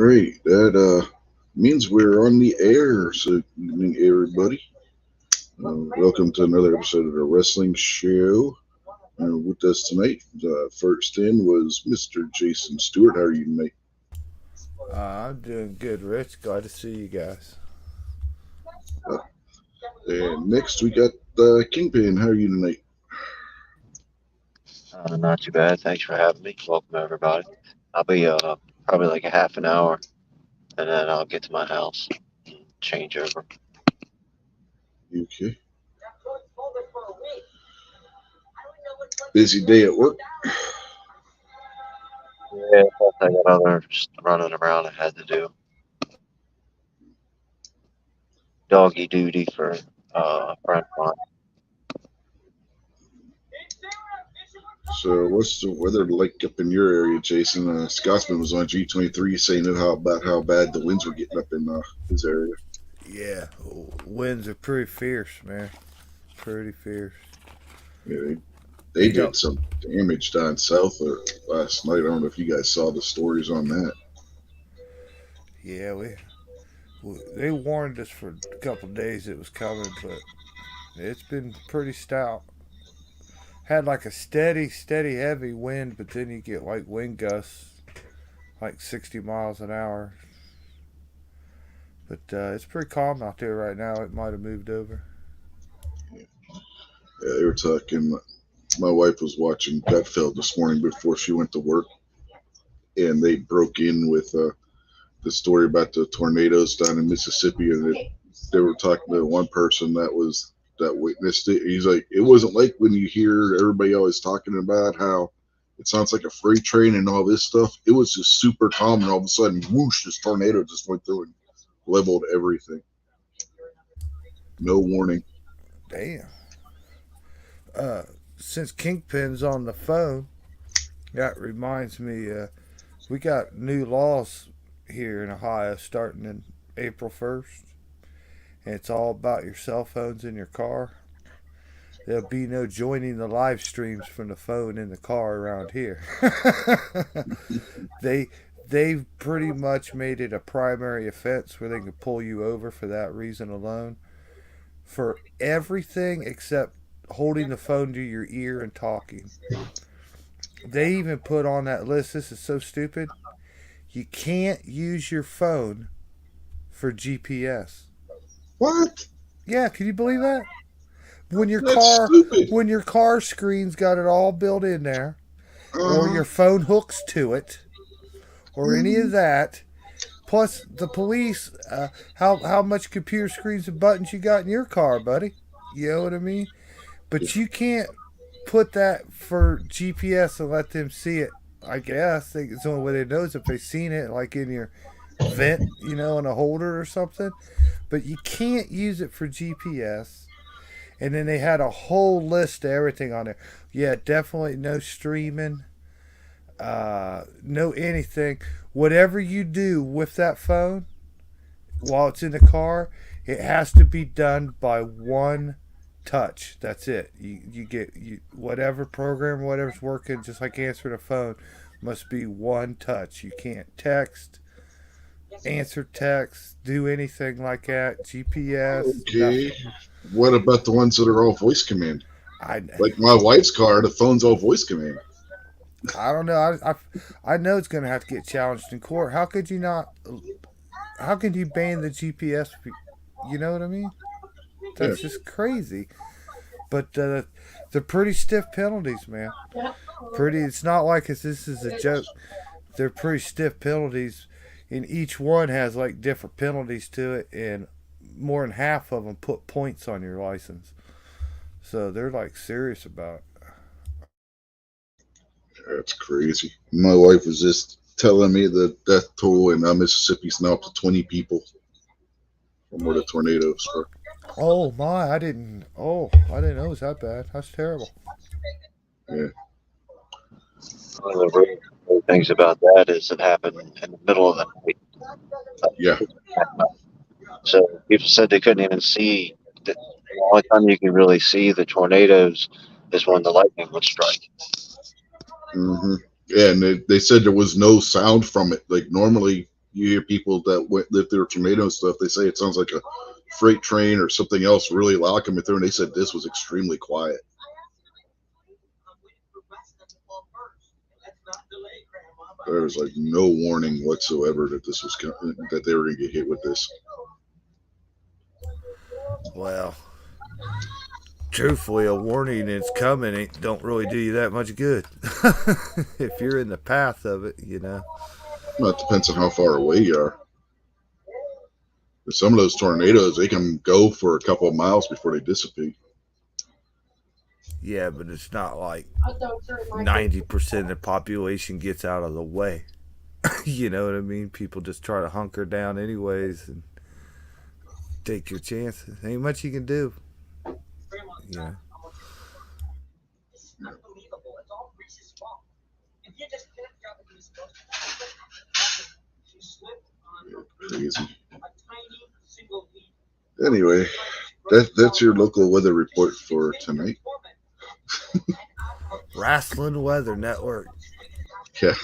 right, that means we're on the air. So, good evening, everybody. Welcome to another episode of the Wrestling Show. With us tonight, first in was Mr. Jason Stewart. How are you tonight? I'm doing good, Rich. Glad to see you guys. Uh, and next, we got Kingpin. How are you tonight? Not too bad. Thanks for having me. Welcome, everybody. I'll be probably like a half an hour, and then I'll get to my house and change over. Okay. Busy day at work. Yeah, plus I got other running around I had to do. Doggy duty for a friend of mine. So, what's the weather like up in your area, Jason? Scotsman was on G23 saying about how bad the winds were getting up in his area. Yeah, winds are pretty fierce, man. Pretty fierce. Yeah, they They got did some damage down south last night. I don't know if you guys saw the stories on that. yeah, they warned us for a couple of days it was coming, but it's been pretty stout. Had like a steady, heavy wind, but then you get like wind gusts, like 60 miles an hour. But it's pretty calm out there right now. It might have moved over. Yeah, they were talking. My wife was watching Gutfeld this morning before she went to work, and they broke in with the story about the tornadoes down in Mississippi, and they were talking to one person that witnessed it. He's like, it wasn't like when you hear everybody always talking about how it sounds like a freight train and all this stuff. It was just super calm, and all of a sudden, whoosh! This tornado just went through and leveled everything. No warning. Damn. Uh, since Kingpin's on the phone, that reminds me, we got new laws here in Ohio starting in April 1st. And it's all about your cell phones in your car. There'll be no joining the live streams from the phone in the car around here. they they've pretty much made it a primary offense where they can pull you over for that reason alone for everything except holding the phone to your ear and talking. They even put on that list, this is so stupid, you can't use your phone for GPS. What? Yeah, can you believe that? When your That's car stupid. when your car screen's got it all built in there, or Uh, your phone hooks to it, or any of mm, that. Plus the police, how much computer screens and buttons you got in your car, buddy? You know what I mean? yeah, But you can't put that for GPS and let them see it. I guess it's the only way they know is if they've seen it, like in your vent, in a holder or something. But you can't use it for GPS. And then they had a whole list of everything on there. Yeah, definitely no streaming, no anything. Whatever you do with that phone while it's in the car, it has to be done by one touch. That's it. You get whatever program, whatever's working, just like answering a phone, must be one touch. You can't text, answer text, do anything like that. GPS, okay. nothing. What about the ones that are all voice command? I Like my wife's car, the phone's all voice command. I don't know. I know it's going to have to get challenged in court. How could you not? How could you ban the GPS? You know what I mean? Yeah. That's just crazy. But they're pretty stiff penalties, man. Pretty. It's not like this is a joke. They're pretty stiff penalties, and each one has like different penalties to it, and more than half of them put points on your license. So they're like serious about it. That's crazy. My wife was just telling me the death toll in Mississippi's now up to 20 people from where the tornado struck. Oh my! I didn't. Oh, I didn't know it was that bad. That's terrible. Yeah. One of the really cool things about that is it happened in the middle of the night. Yeah. So people said they couldn't even see. The only time you can really see the tornadoes is when the lightning would strike. hmm Yeah, and they said there was no sound from it. Like normally, You hear people that lived through tornado stuff. They say it sounds like a freight train or something else really loud coming through, and they said this was extremely quiet. There was like no warning whatsoever that this was that they were going to get hit with this. Well, truthfully, a warning it's coming don't really do you that much good if you're in the path of it, you know. Well, it depends on how far away you are. Some of those tornadoes, they can go for a couple of miles before they dissipate. Yeah, but it's not like 90% of the population gets out of the way. You know what I mean? People just try to hunker down anyways and take your chances. Ain't much you can do. Yeah. Crazy. Anyway, that's your local weather report for tonight. Rasslin Weather Network. Yeah.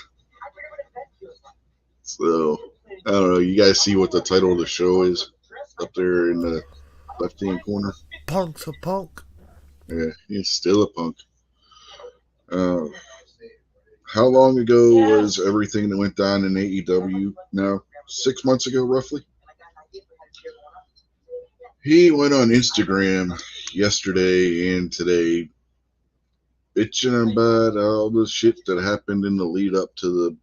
So I don't know. You guys see what the title of the show is up there in the left-hand corner? Punk's a punk. Yeah, he's still a punk. Uh, how long ago was everything that went down in AEW? Now, 6 months ago, roughly. He went on Instagram yesterday and today bitching about all the shit that happened in the lead up to the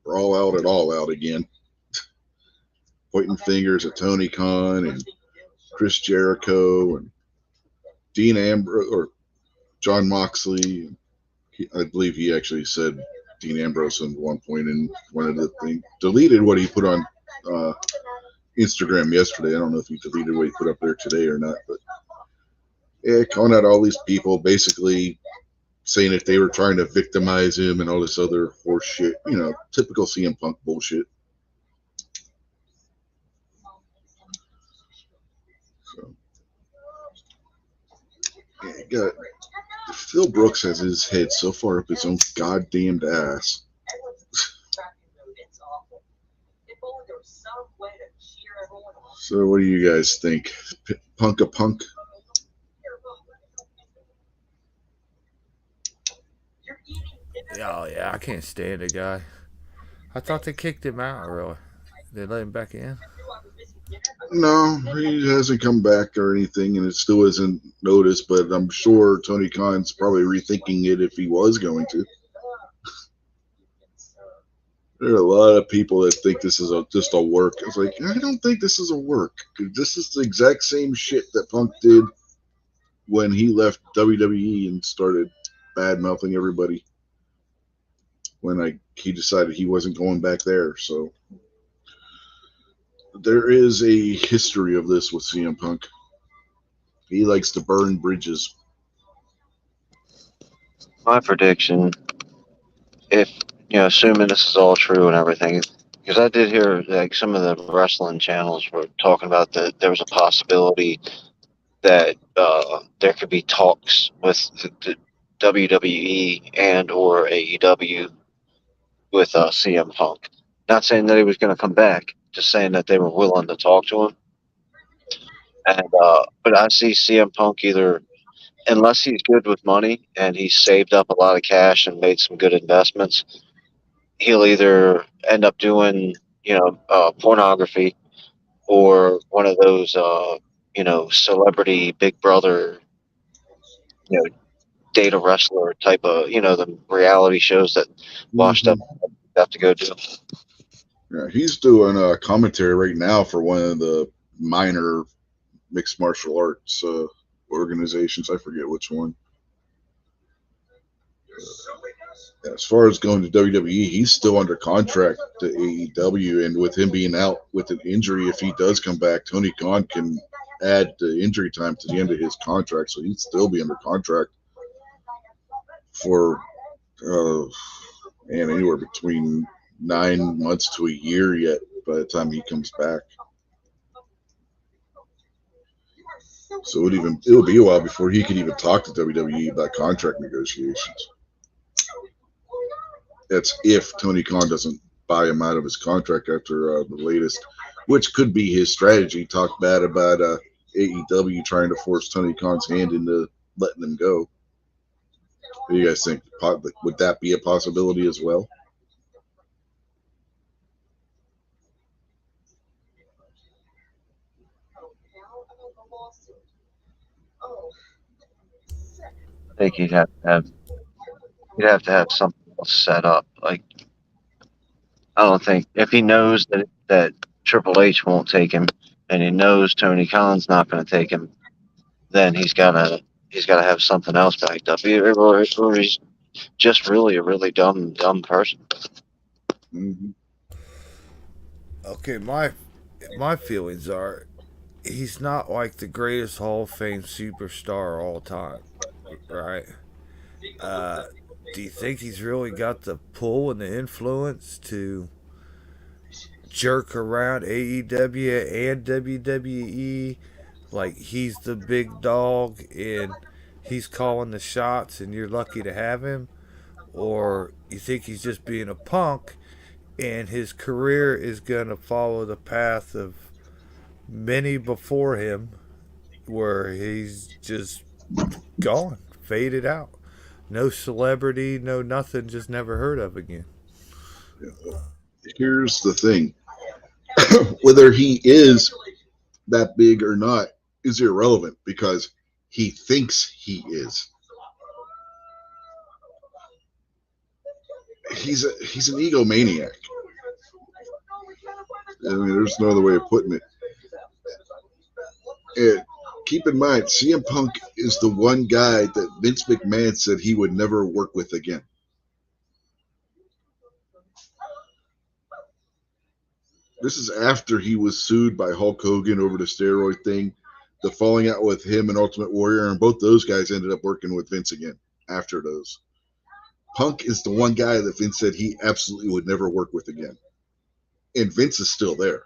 Brawl Out at All Out again. Pointing fingers at Tony Khan and Chris Jericho and Dean Ambrose or John Moxley. I believe he actually said Dean Ambrose at one point in one of the things. Deleted what he put on Instagram yesterday. I don't know if he deleted what he put up there today or not, but yeah, calling out all these people, basically saying that they were trying to victimize him and all this other horse shit. You know, typical CM Punk bullshit. So, yeah, got Phil Brooks has his head so far up his own goddamned ass. So what do you guys think? Punk a punk? Oh, yeah, I can't stand the guy. I thought they kicked him out early. They let him back in? No, he hasn't come back or anything, and it still isn't noticed, but I'm sure Tony Khan's probably rethinking it if he was going to. There are a lot of people that think this is just a work. It's like, I don't think this is a work. This is the exact same shit that Punk did when he left WWE and started bad-mouthing everybody when he decided he wasn't going back there. So there is a history of this with CM Punk. He likes to burn bridges. My prediction, if assuming this is all true and everything, because I did hear like some of the wrestling channels were talking about that there was a possibility that there could be talks with the WWE and or AEW with CM Punk. Not saying that he was going to come back, just saying that they were willing to talk to him. And but I see CM Punk either, unless he's good with money and he's saved up a lot of cash and made some good investments, he'll either end up doing pornography or one of those celebrity Big Brother date a wrestler type of the reality shows that washed up have to go do. Yeah, he's doing a commentary right now for one of the minor mixed martial arts organizations. I forget which one. As far as going to WWE, he's still under contract to AEW, and with him being out with an injury, if he does come back, Tony Khan can add the injury time to the end of his contract, so he'd still be under contract for anywhere between 9 months to a year yet by the time he comes back. So it'll be a while before he can even talk to WWE about contract negotiations. That's if Tony Khan doesn't buy him out of his contract after the latest, which could be his strategy. Talk bad about AEW trying to force Tony Khan's hand into letting him go. What do you guys think? Would that be a possibility as well? I think he'd have to have something else set up. Like, I don't think if he knows that Triple H won't take him, and he knows Tony Khan's not going to take him, then he's gotta have something else backed up. Or he's just really a really dumb person. Mm-hmm. Okay, my feelings are he's not like the greatest Hall of Fame superstar all time, right? Uh, do you think he's really got the pull and the influence to jerk around AEW and WWE like he's the big dog and he's calling the shots and you're lucky to have him? Or you think he's just being a punk and his career is going to follow the path of many before him where he's just gone, faded out? No celebrity, no nothing, just never heard of again. Here's the thing: whether he is that big or not is irrelevant because he thinks he is. He's an egomaniac. I mean, there's no other way of putting it. And keep in mind, CM Punk is the one guy that Vince McMahon said he would never work with again. This is after he was sued by Hulk Hogan over the steroid thing, the falling out with him and Ultimate Warrior, and both those guys ended up working with Vince again after those. Punk is the one guy that Vince said he absolutely would never work with again. And Vince is still there.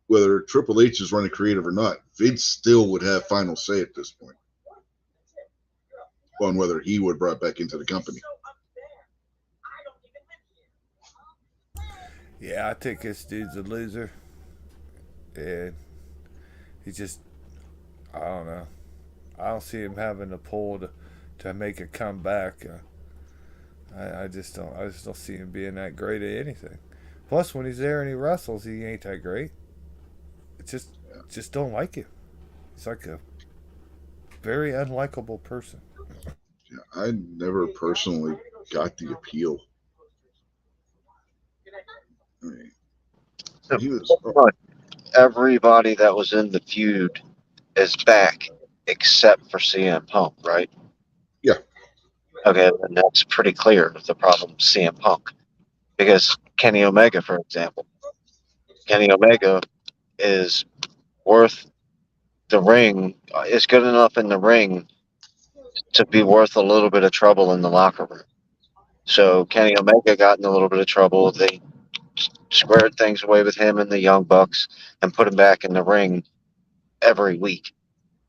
Whether Triple H is running creative or not, Vince still would have final say at this point on whether he would brought back into the company. Yeah, I think this dude's a loser. And he just, I don't know. I don't see him having the pull to make a comeback. I just don't. I just don't see him being that great at anything. Plus, when he's there and he wrestles, he ain't that great. It's just don't like him. He's like a very unlikable person. Yeah, I never personally got the appeal. I mean, he was. Everybody that was in the feud is back except for CM Punk, right? Yeah. Okay, and that's pretty clear. The problem is CM Punk because Kenny Omega, for example, Kenny Omega is worth the ring. Is good enough in the ring to be worth a little bit of trouble in the locker room. So Kenny Omega got in a little bit of trouble. They squared things away with him and the Young Bucks and put him back in the ring every week.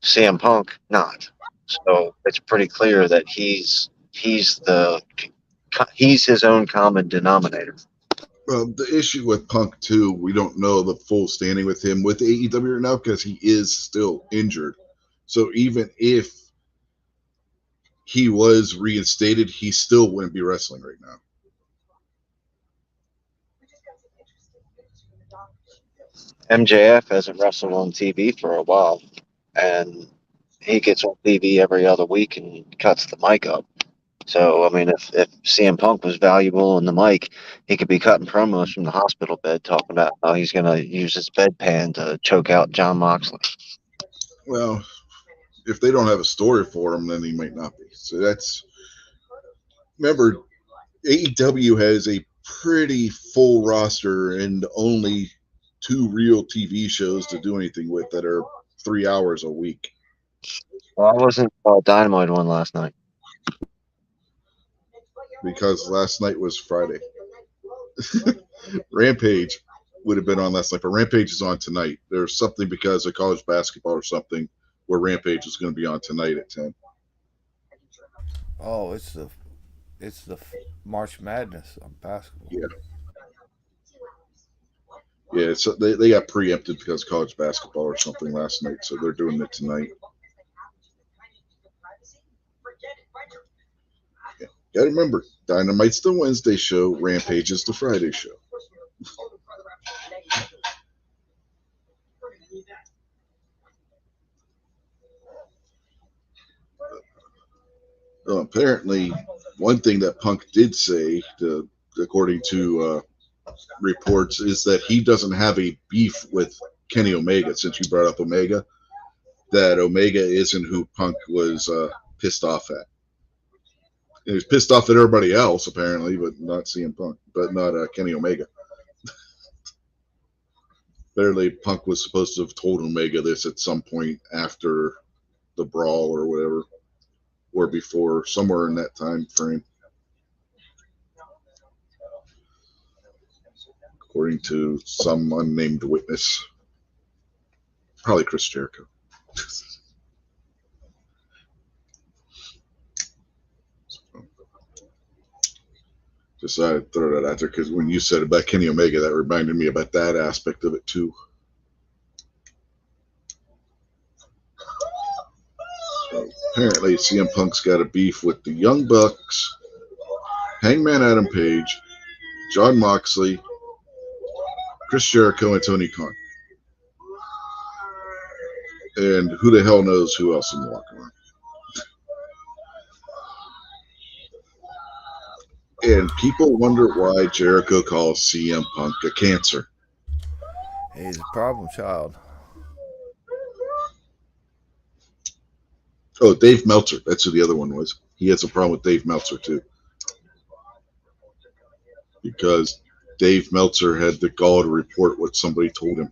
CM Punk not. So it's pretty clear that he's his own common denominator. The issue with Punk too, we don't know the full standing with him with AEW right now because he is still injured. So even if he was reinstated, he still wouldn't be wrestling right now. MJF hasn't wrestled on TV for a while, and he gets on TV every other week and cuts the mic up. So, I mean, if CM Punk was valuable in the mic, he could be cutting promos from the hospital bed talking about how he's going to use his bedpan to choke out John Moxley. Well, if they don't have a story for him, then he might not be. So that's, remember, AEW has a pretty full roster and only 2 real TV shows to do anything with that are 3 hours a week. Well, I wasn't Dynamite one last night. Because last night was Friday. Rampage would have been on last night, but Rampage is on tonight. There's something because of college basketball or something where Rampage is going to be on tonight at 10. Oh, it's the March Madness on basketball. Yeah. Yeah, so they got preempted because of college basketball or something last night, so they're doing it tonight. Yeah. Gotta remember, Dynamite's the Wednesday show, Rampage is the Friday show. Apparently, one thing that Punk did say, according to reports, is that he doesn't have a beef with Kenny Omega. Since you brought up Omega, that Omega isn't who Punk was pissed off at. He was pissed off at everybody else, apparently, but not CM Punk, but not Kenny Omega. Apparently, Punk was supposed to have told Omega this at some point after the brawl or whatever, or before, somewhere in that time frame. According to some unnamed witness. Probably Chris Jericho. Decided to throw that out there because when you said about Kenny Omega, that reminded me about that aspect of it too. So apparently, CM Punk's got a beef with the Young Bucks, Hangman Adam Page, John Moxley, Chris Jericho, and Tony Khan. And who the hell knows who else in the locker room. And people wonder why Jericho calls CM Punk a cancer. He's a problem child. Oh, Dave Meltzer. That's who the other one was. He has a problem with Dave Meltzer, too. Because Dave Meltzer had the gall to report what somebody told him.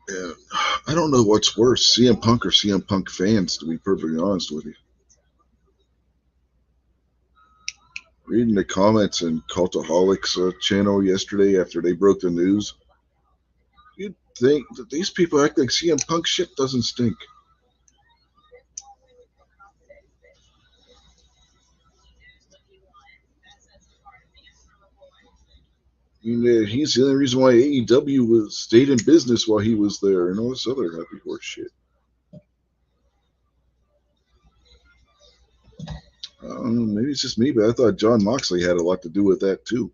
Yeah, I don't know what's worse, CM Punk or CM Punk fans, to be perfectly honest with you. Reading the comments in Cultaholics channel yesterday after they broke the news, you'd think that these people act like CM Punk shit doesn't stink. I mean, he's the only reason why AEW was stayed in business while he was there and all this other happy horse shit. Maybe it's just me, but I thought John Moxley had a lot to do with that too.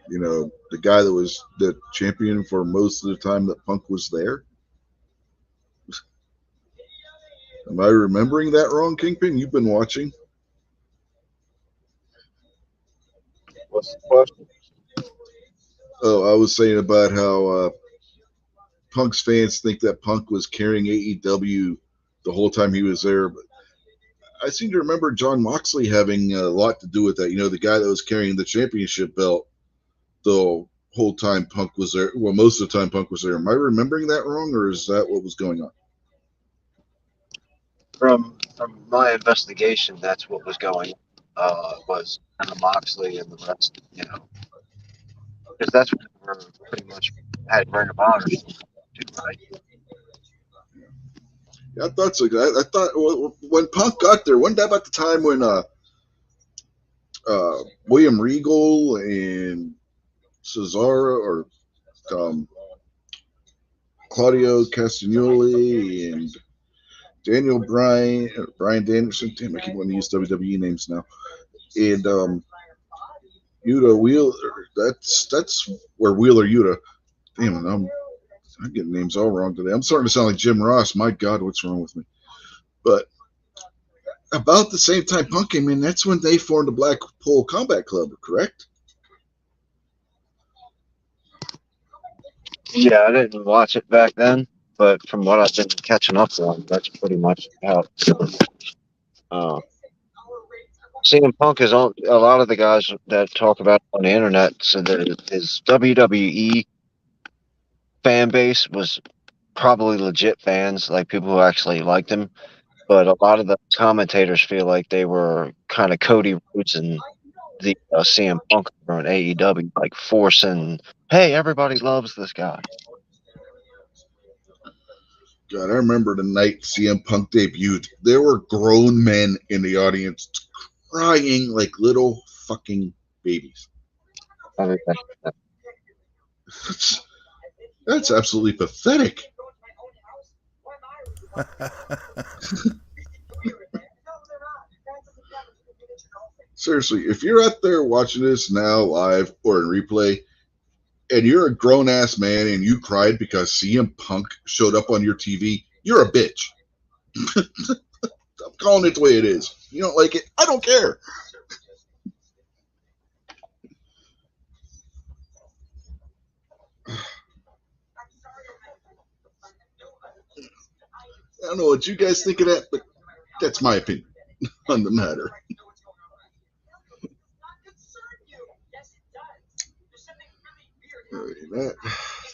You know, the guy that was the champion for most of the time that Punk was there. Am I remembering that wrong, Kingpin? You've been watching. What's the question? Oh, I was saying about how Punk's fans think that Punk was carrying AEW the whole time he was there. But I seem to remember John Moxley having a lot to do with that. You know, the guy that was carrying the championship belt the whole time Punk was there. Well, most of the time Punk was there. Am I remembering that wrong, or is that what was going on? From my investigation, that's what was going on, was Moxley and the rest, you know. Because that's what we were pretty much had Ring of Honor too, right? Yeah, I thought so. I thought when Punk got there, wasn't that about the time when William Regal and Cesaro or Claudio Castagnoli and Daniel Bryan, Brian Danielson. Damn, I keep wanting to use WWE names now. And Yuta Wheeler. That's where Wheeler Yuta. Damn it, I'm getting names all wrong today. I'm starting to sound like Jim Ross. My God, what's wrong with me? But about the same time Punk came in, that's when they formed the Blackpool Combat Club, correct? Yeah, I didn't watch it back then, but from what I've been catching up on, that's pretty much how CM Punk is on. A lot of the guys that talk about it on the internet said that his WWE fan base was probably legit fans, like people who actually liked him. but a lot of the commentators feel like they were kind of Cody Rhodes and the CM Punk over on AEW, like forcing, hey, everybody loves this guy. God, I remember the night CM Punk debuted. There were grown men in the audience crying like little fucking babies. I mean, That's absolutely pathetic. Seriously, if you're out there watching this now live or in replay, and you're a grown ass man and you cried because CM Punk showed up on your TV, you're a bitch. I'm calling it the way it is. You don't like it? I don't care. I don't know what you guys think of that, but that's my opinion on the matter.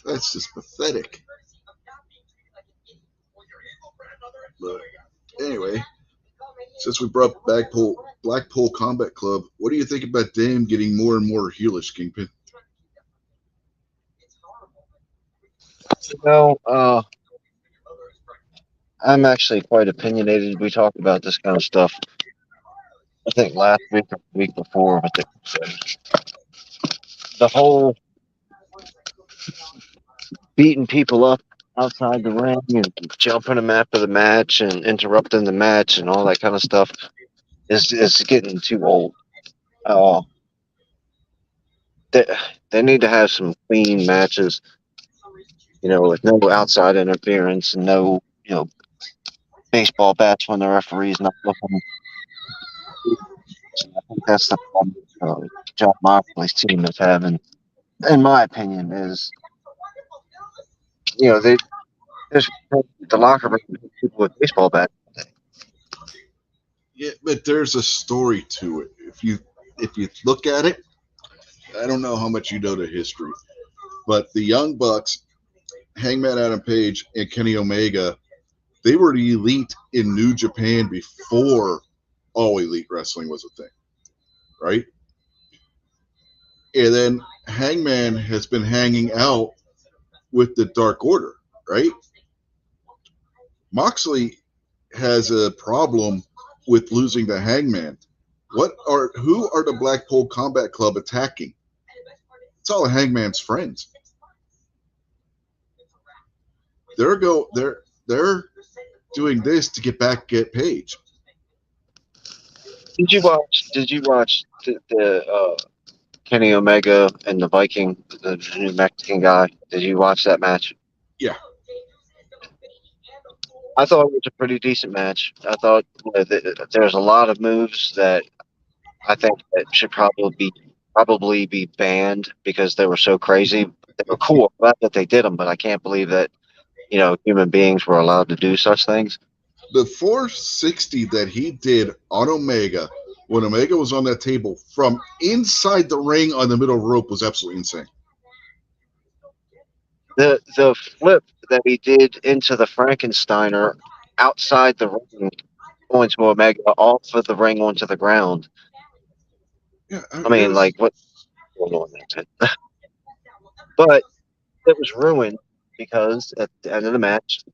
That's just pathetic. But anyway, since we brought Blackpool Combat Club, what do you think about them getting more and more heelish, Kingpin? I'm actually quite opinionated. We talked about this kind of stuff, I think last week or the week before, but the whole beating people up outside the ring and jumping them after the match and interrupting the match and all that kind of stuff is getting too old. Uh, they, they need to have some clean matches, with no outside interference and no, baseball bats when the referee's not looking. I think that's the problem John Moxley's team is having, in my opinion, is, they just the locker room people with baseball bats. Yeah, but there's a story to it. If you look at it, I don't know how much you know the history, but the Young Bucks, Hangman Adam Page, and Kenny Omega, they were the elite in New Japan before All Elite Wrestling was a thing, right? And then Hangman has been hanging out with the Dark Order, right? Moxley has a problem with losing to Hangman. Who are the Blackpool Combat Club attacking? It's all Hangman's friends. They're doing this to get Page. Did you watch the Kenny Omega and the Viking, the new Mexican guy? Did you watch that match? Yeah. I thought it was a pretty decent match. I thought there's a lot of moves that I think that should probably be banned because they were so crazy. They were cool. Glad that they did them, but I can't believe that human beings were allowed to do such things. The 460 that he did on Omega when Omega was on that table from inside the ring on the middle rope was absolutely insane. The flip that he did into the Frankensteiner outside the ring, going to Omega off of the ring onto the ground. Yeah, I mean, like what going on there? But it was ruined because at the end of the match,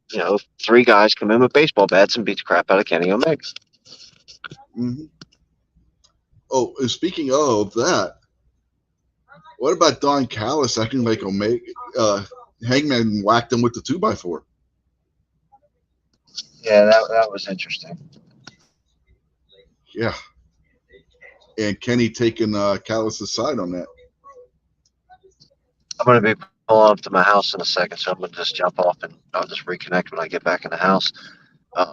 three guys come in with baseball bats and beat the crap out of Kenny Omega. Mm-hmm. Oh, speaking of that, what about Don Callis acting like Omega? Hangman whacked him with the 2x4. Yeah, that was interesting. Yeah. And Kenny taking Callis' side on that. I'm going to be pulling up to my house in a second, so I'm going to just jump off and I'll just reconnect when I get back in the house. Thing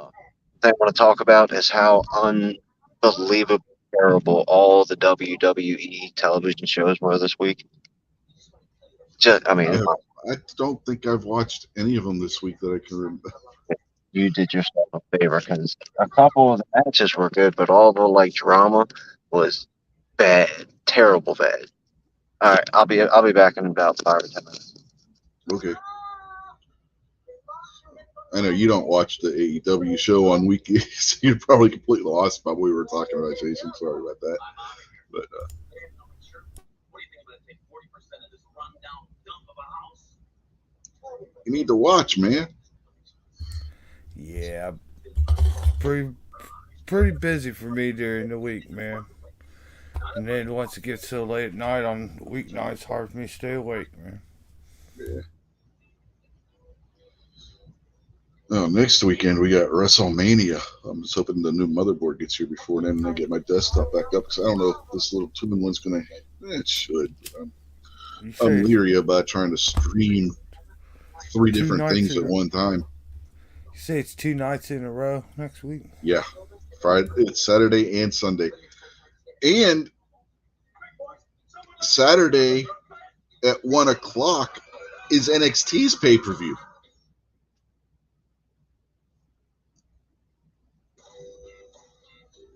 I want to talk about is how unbelievably terrible all the WWE television shows were this week. I don't think I've watched any of them this week that I can remember. You did yourself a favor because a couple of the matches were good, but all the drama was bad, terrible bad. All right, I'll be back in about 5 or 10 minutes. Okay. I know you don't watch the AEW show on weekdays. So you're probably completely lost about what we were talking about, Jason. Sorry about that. But you need to watch, man. Yeah, it's pretty busy for me during the week, man. And then once it gets so late at night on weeknights, it's hard for me to stay awake, man. Yeah. Oh, next weekend we got WrestleMania. I'm just hoping the new motherboard gets here before then, and I get my desktop back up because I don't know if this little two-in-one's gonna. It should. You I'm say it's leery about trying to stream three two different nights things in at a, one time. you say it's 2 nights in a row next week. Yeah, Friday, it's Saturday and Sunday, and Saturday at 1 o'clock is NXT's pay-per-view.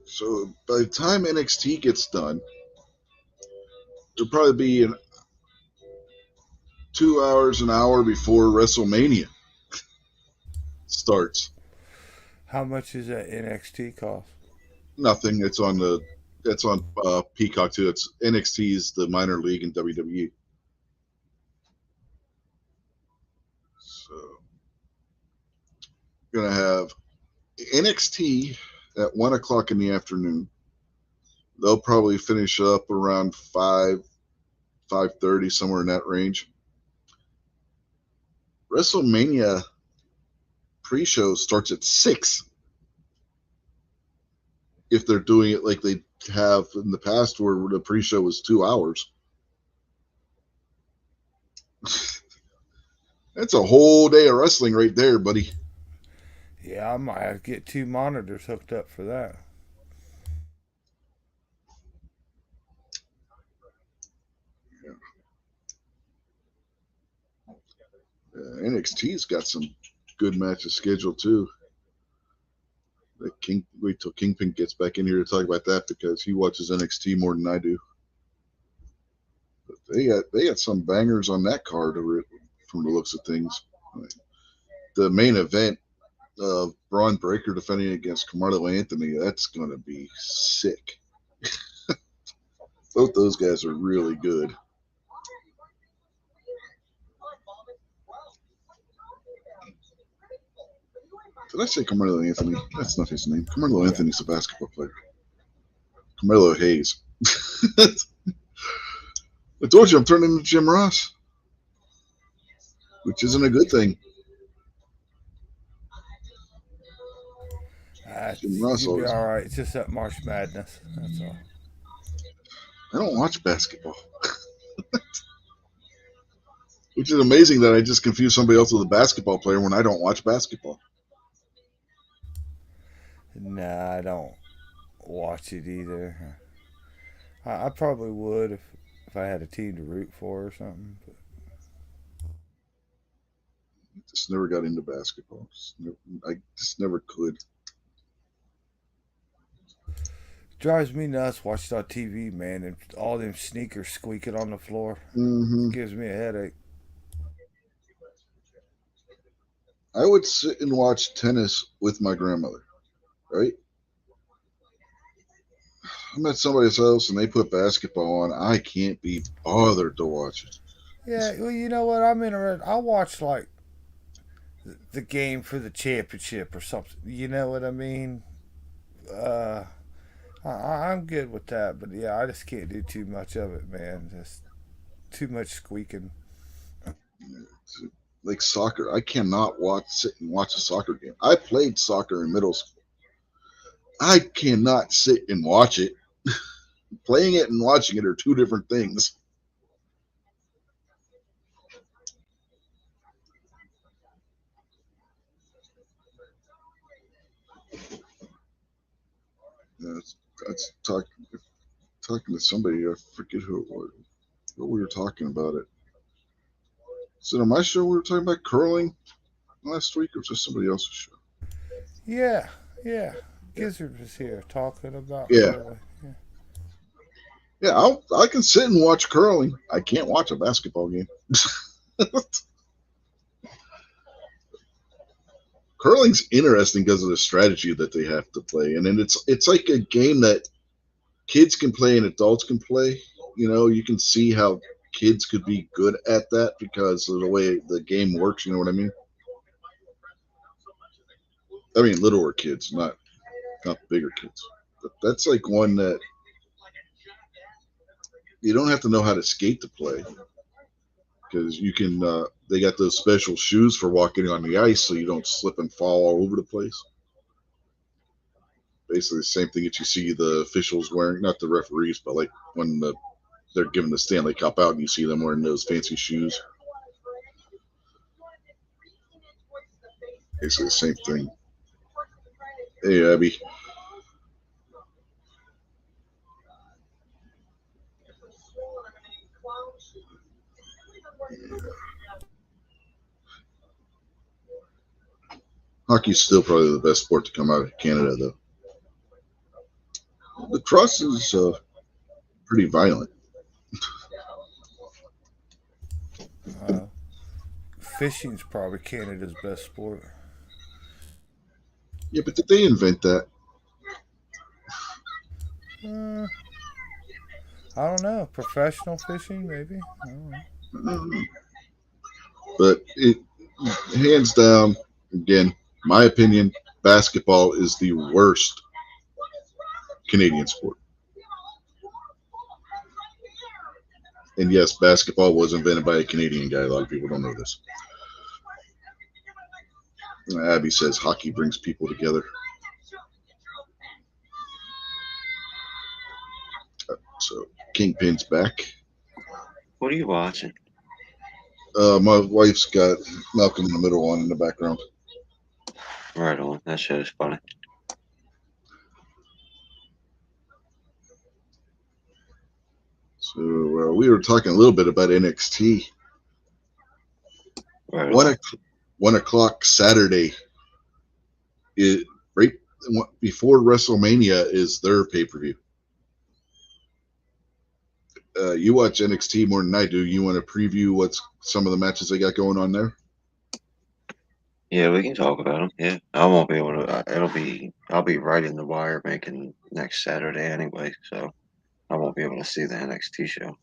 So by the time NXT gets done, it'll probably be 2 hours, an hour before WrestleMania starts. How much does that NXT cost? Nothing. It's on Peacock too. It's NXT is the minor league in WWE. So gonna have NXT at 1 o'clock in the afternoon. They'll probably finish up around 5:30, somewhere in that range. WrestleMania pre-show starts at 6. If they're doing it like they have in the past, where the pre-show was 2 hours. That's a whole day of wrestling right there, buddy. Yeah, I might have to get 2 monitors hooked up for that. NXT's got some good matches scheduled too. Wait till Kingpin gets back in here to talk about that because he watches NXT more than I do. But they got some bangers on that card from the looks of things. The main event of Braun Breaker defending against Carmelo Anthony, that's going to be sick. Both those guys are really good. Did I say Carmelo Anthony? That's not his name. Carmelo Anthony's a basketball player. Carmelo Hayes. I told you I'm turning into Jim Ross, which isn't a good thing. Jim Ross You'll be always. all right. It's just that March Madness. That's all. I don't watch basketball. Which is amazing that I just confuse somebody else with a basketball player when I don't watch basketball. Nah, I don't watch it either. I probably would if I had a team to root for or something. But Just never got into basketball. I just never could. drives me nuts watching on TV, man, and all them sneakers squeaking on the floor. Mm-hmm. It gives me a headache. I would sit and watch tennis with my grandmother, right? I'm at somebody's house and they put basketball on. I can't be bothered to watch it. Yeah, well, you know what? I'm interested. I watch like the game for the championship or something. You know what I mean? Uh, I'm good with that, but yeah, I just can't do too much of it, man. Just too much squeaking. It's like soccer. I cannot sit and watch a soccer game. I played soccer in middle school. I cannot sit and watch it. Playing it and watching it are two different things. That's talking to somebody. I forget who it was. What we were talking about it. Is it on my show we were talking about curling last week, or just somebody else's show? Yeah, yeah. Gizzard was here talking about Yeah, curling. Yeah. yeah. I can sit and watch curling. I can't watch a basketball game. curling's interesting because of the strategy that they have to play, and then it's like a game that kids can play and adults can play. You know, you can see how kids could be good at that because of the way the game works. You know what I mean? I mean, littler kids, not bigger kids. But that's like one that you don't have to know how to skate to play because you can. They got those special shoes for walking on the ice so you don't slip and fall all over the place. Basically, the same thing that you see the officials wearing, not the referees, but like when they're giving the Stanley Cup out and you see them wearing those fancy shoes. Basically, the same thing. Hey, Abby. Hockey's still probably the best sport to come out of Canada, though. Lacrosse is pretty violent. Fishing's probably Canada's best sport. Yeah, but did they invent that? Uh, I don't know. Professional fishing, maybe. I don't know. But it, hands down, again, my opinion, basketball is the worst Canadian sport. And yes, basketball was invented by a Canadian guy. A lot of people don't know this. Abby says hockey brings people together. So Kingpin's back. What are you watching? My wife's got Malcolm in the Middle on in the background. Right on. That show's funny. So we were talking a little bit about NXT. Right One, on. 1 o'clock Saturday. It right before WrestleMania is their pay-per-view. You watch NXT more than I do. You want to preview what's some of the matches they got going on there? Yeah, we can talk about them. Yeah, I won't be able to. I'll be right in the wire making next Saturday anyway, so I won't be able to see the NXT show.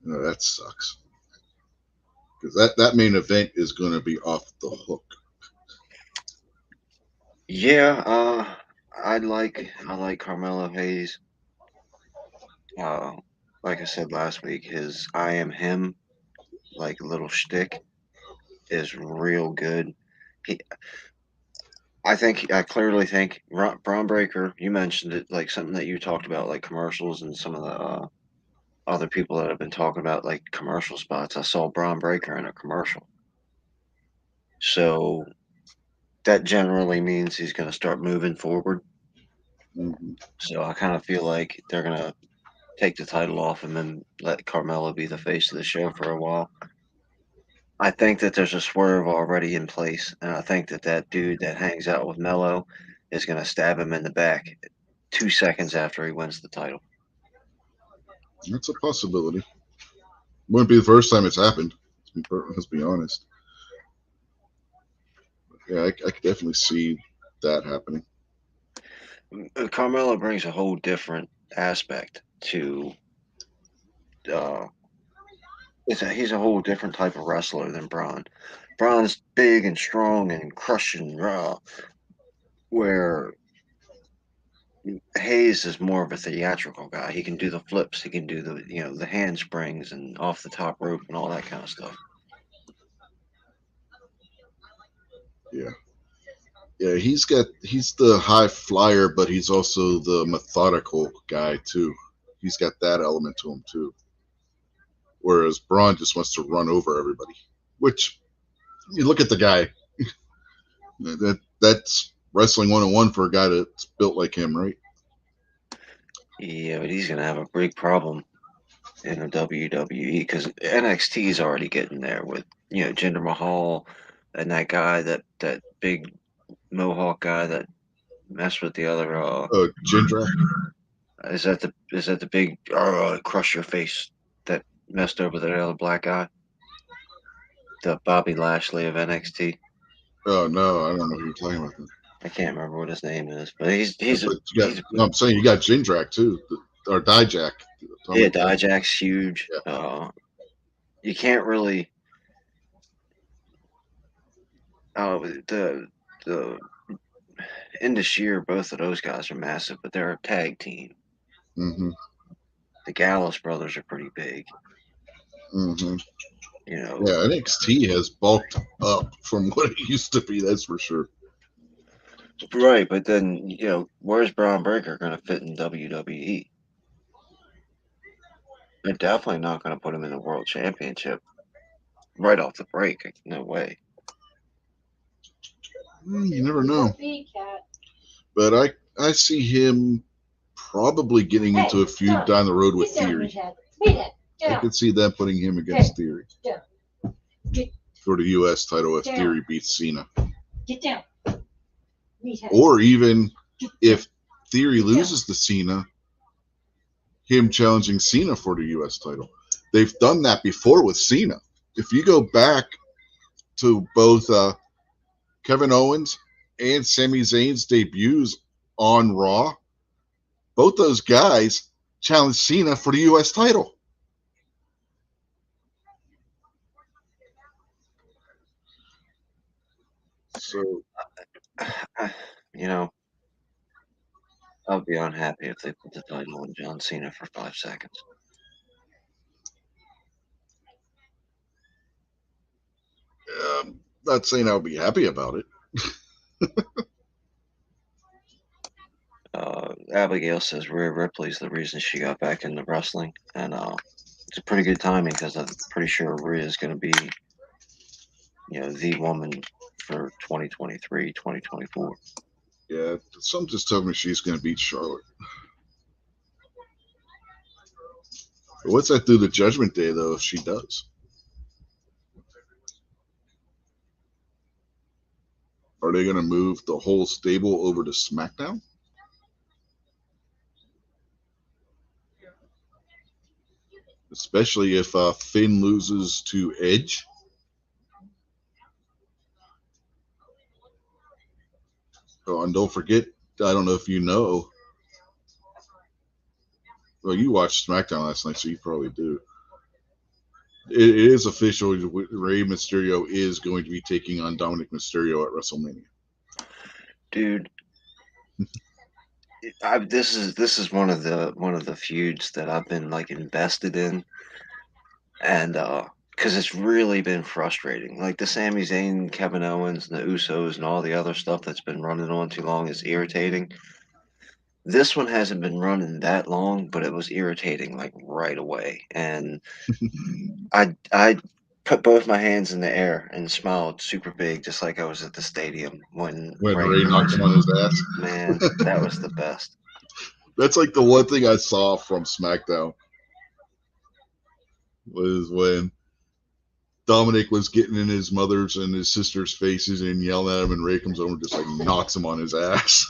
No, that sucks. Because that main event is going to be off the hook. Yeah, I like Carmelo Hayes. Uh, like I said last week, his "I Am Him" like little shtick is real good. He, I clearly think Braun Breaker. You mentioned it, like something that you talked about, like commercials and some of the other people that have been talking about like commercial spots. I saw Braun Breaker in a commercial, so that generally means he's going to start moving forward. Mm-hmm. So I kind of feel like they're going to take the title off him and let Carmelo be the face of the show for a while. I think that there's a swerve already in place, and I think that that dude that hangs out with Mello is going to stab him in the back 2 seconds after he wins the title. That's a possibility. Wouldn't be the first time it's happened. Let's be honest. Yeah, I could definitely see that happening. Carmelo brings a whole different aspect to. Uh, he's a whole different type of wrestler than Braun. Braun's big and strong and crushing raw, where Hayes is more of a theatrical guy. He can do the flips, he can do the handsprings and off the top rope and all that kind of stuff. Yeah. Yeah, he's the high flyer, but he's also the methodical guy too. He's got that element to him too. Whereas Braun just wants to run over everybody. Which you look at the guy. That's wrestling 101 for a guy that's built like him, right? Yeah, but he's gonna have a big problem in the WWE because NXT is already getting there with Jinder Mahal and that guy that big Mohawk guy that messed with the other. Jindrak. Is that the big crush your face that messed over the other black guy? The Bobby Lashley of NXT. Oh no, I don't know who you're talking about. Then. I can't remember what his name is, but But no, I'm saying you got Jindrak too, or Dijak. yeah, Atomic. Dijak's huge. Yeah. You can't really the in this year both of those guys are massive, but they're a tag team. Mm-hmm. The Gallows brothers are pretty big. Mm-hmm. You know, Yeah, NXT has bulked up from what it used to be. That's for sure. right? But then where's Braun Breaker going to fit in WWE? They're definitely not going to put him in the World Championship right off the break. No way. You never know. But I see him probably getting into a feud down the road with Theory. I could see them putting him against Theory for the U.S. title if Theory beats Cena. Or even if Theory loses to Cena, him challenging Cena for the U.S. title. They've done that before with Cena. If you go back to both Kevin Owens and Sami Zayn's debuts on Raw, both those guys challenged Cena for the U.S. title. So, You know, I'll be unhappy if they put the title on John Cena for 5 seconds. not saying I'll be happy about it. Abigail says Rhea Ripley's the reason she got back into wrestling, and it's a pretty good timing because I'm pretty sure Rhea is going to be, the woman for 2023, 2024. Yeah, some just told me she's going to beat Charlotte. What's that do to Judgment Day, though, if she does? Are they going to move the whole stable over to SmackDown? Especially if Finn loses to Edge. Oh, and don't forget, I don't know if you know. Well, you watched SmackDown last night, so you probably do. It is official. Rey Mysterio is going to be taking on Dominic Mysterio at WrestleMania. Dude, this is one of the feuds that I've been like invested in, and because it's really been frustrating. Like the Sami Zayn, Kevin Owens, and the Usos, and all the other stuff that's been running on too long is irritating. This one hasn't been running that long, but it was irritating like right away, and I put both my hands in the air and smiled super big, just like I was at the stadium when When Ray Ray knocked him on his ass. Man, that was the best. That's like the one thing I saw from SmackDown was when Dominic was getting in his mother's and his sister's faces and yelling at him, and Ray comes over and just like knocks him on his ass.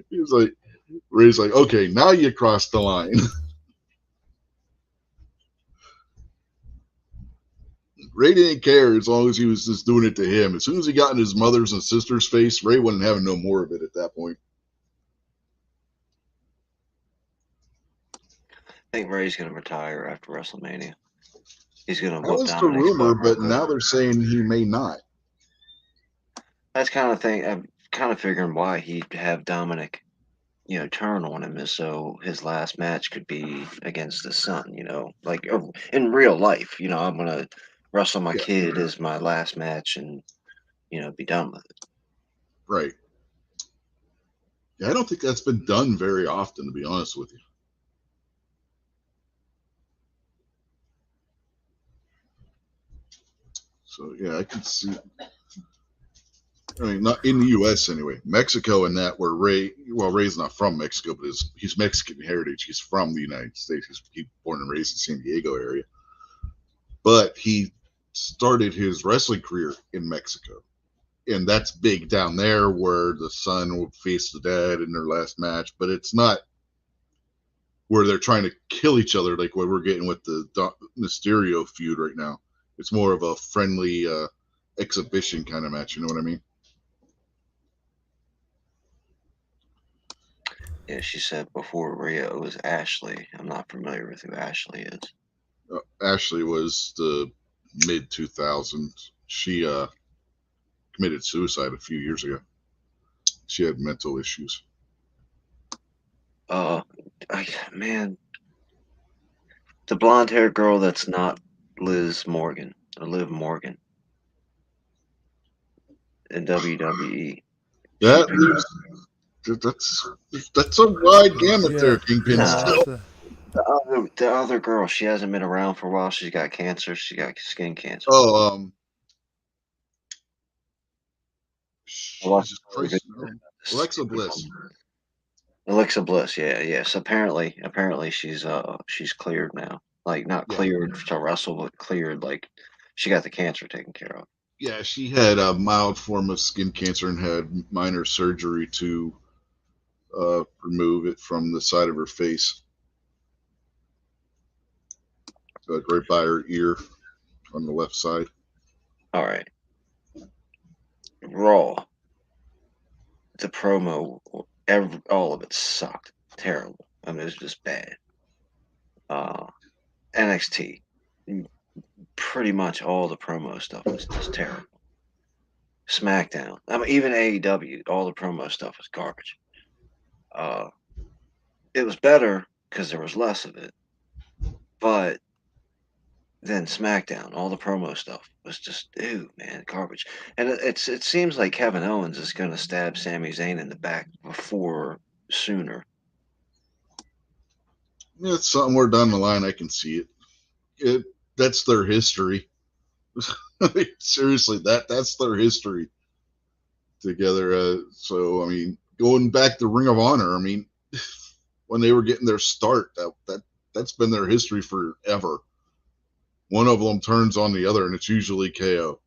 He was like, Ray's like, okay, now you crossed the line. Ray didn't care as long as he was just doing it to him. As soon as he got in his mother's and sister's face, Ray wasn't having no more of it at that point. I think Ray's going to retire after WrestleMania. He's going to That whoop was the Dominic's rumor, butt real but good. now they're saying he may not. That's kind of thing. I'm kind of figuring why he'd have Dominic, turn on him is so his last match could be against his son. Like in real life. I'm going to wrestle my Yeah, kid as my last match and be done with it. right. Yeah, I don't think that's been done very often, to be honest with you. So yeah, I could see. I mean, not in the U.S. anyway. Mexico and that where Ray's not from Mexico, but he's Mexican heritage. He's from the United States. He's born and raised in San Diego area, but he started his wrestling career in Mexico, and that's big down there where the son will face the dad in their last match. But it's not where they're trying to kill each other like what we're getting with the Mysterio feud right now. It's more of a friendly exhibition kind of match. You know what I mean? Yeah, she said before Rhea it was Ashley. I'm not familiar with who Ashley is. Ashley was the mid 2000s. She committed suicide a few years ago. She had mental issues. Uh, man, the blonde haired girl that's not Liz Morgan or Liv Morgan in WWE. She That that's a wide gamut Yeah. there, Kingpin. Yeah. nah, Still, That's a, the other girl. She hasn't been around for a while. She's got cancer. She got skin cancer. oh, I watched Jesus another video Christ, no. about this Alexa stupid Bliss. woman. Alexa Bliss. Yeah, yes. Apparently she's cleared now. Like not Yeah, cleared to wrestle, but cleared. Like she got the cancer taken care of. yeah. She had a mild form of skin cancer and had minor surgery to remove it from the side of her face, like right by her ear on the left side. All right, Raw. The promo, all of it sucked. Terrible. I mean, it was just bad. Uh, NXT, pretty much all the promo stuff was just terrible. SmackDown, I mean, even AEW, all the promo stuff was garbage. Uh, it was better because there was less of it, but then SmackDown, all the promo stuff was just, ew, man, garbage. And it seems like Kevin Owens is going to stab Sami Zayn in the back before sooner. Yeah, it's somewhere down the line. I can see it. It that's their history. Seriously, that's their history together. So I mean, going back to Ring of Honor, I mean, when they were getting their start, that's been their history forever. One of them turns on the other, and it's usually KO.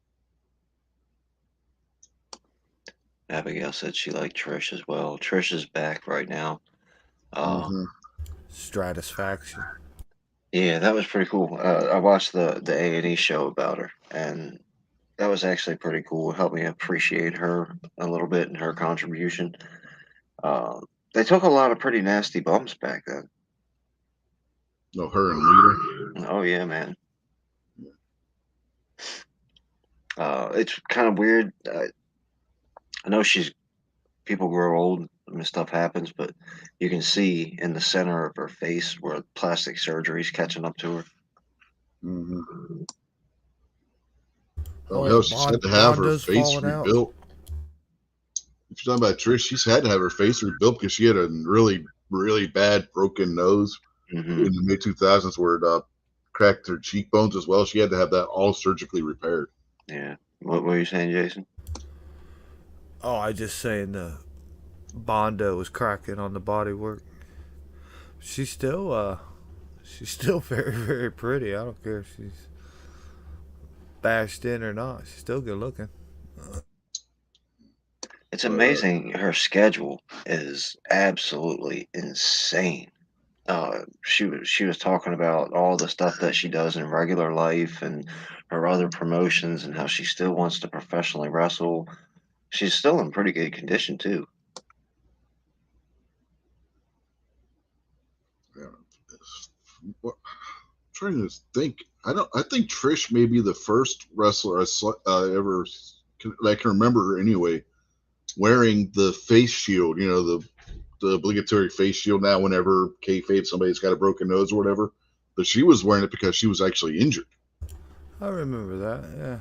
Abigail said she liked Trish as well. Trish is back right now. Uh, Mm-hmm. Stratisfaction. yeah, that was pretty cool. I watched the A&E show about her, and that was actually pretty cool. It helped me appreciate her a little bit and her contribution. Uh, they took a lot of pretty nasty bumps back then. No, her and Lita. Oh yeah, man. It's kind of weird. I know people grow old and stuff happens, but you can see in the center of her face where plastic surgery's catching up to her. Mm-hmm. Oh Oh, hell, she's had to have her Bondo's face falling out. rebuilt. If you're talking about Trish, she's had to have her face rebuilt because she had a really, really bad broken nose Hmm. in the mid 2000s where it cracked her cheekbones as well. She had to have that all surgically repaired. Yeah. What were you saying, Jason? Oh, I just saying the Bondo was cracking on the body work. She's still she's still very very pretty. I don't care if she's bashed in or not. She's still good looking. It's But amazing. Her schedule is absolutely insane. She was talking about all the stuff that she does in regular life and her other promotions and how she still wants to professionally wrestle. She's still in pretty good condition too. yeah, what, I'm trying to think. I think Trish may be the first wrestler ever that I can remember anyway wearing the face shield. You know, the obligatory face shield now. Whenever kayfabe somebody's got a broken nose or whatever, but she was wearing it because she was actually injured. I remember that. Yeah.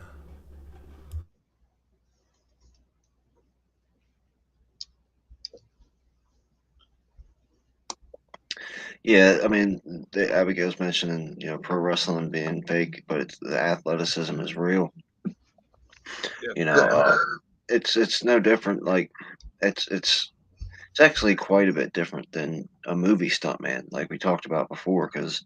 Yeah, I mean, Abigail's mentioning pro wrestling being fake, but the athleticism is real. You know, it's no different. Like it's actually quite a bit different than a movie stuntman, like we talked about before, because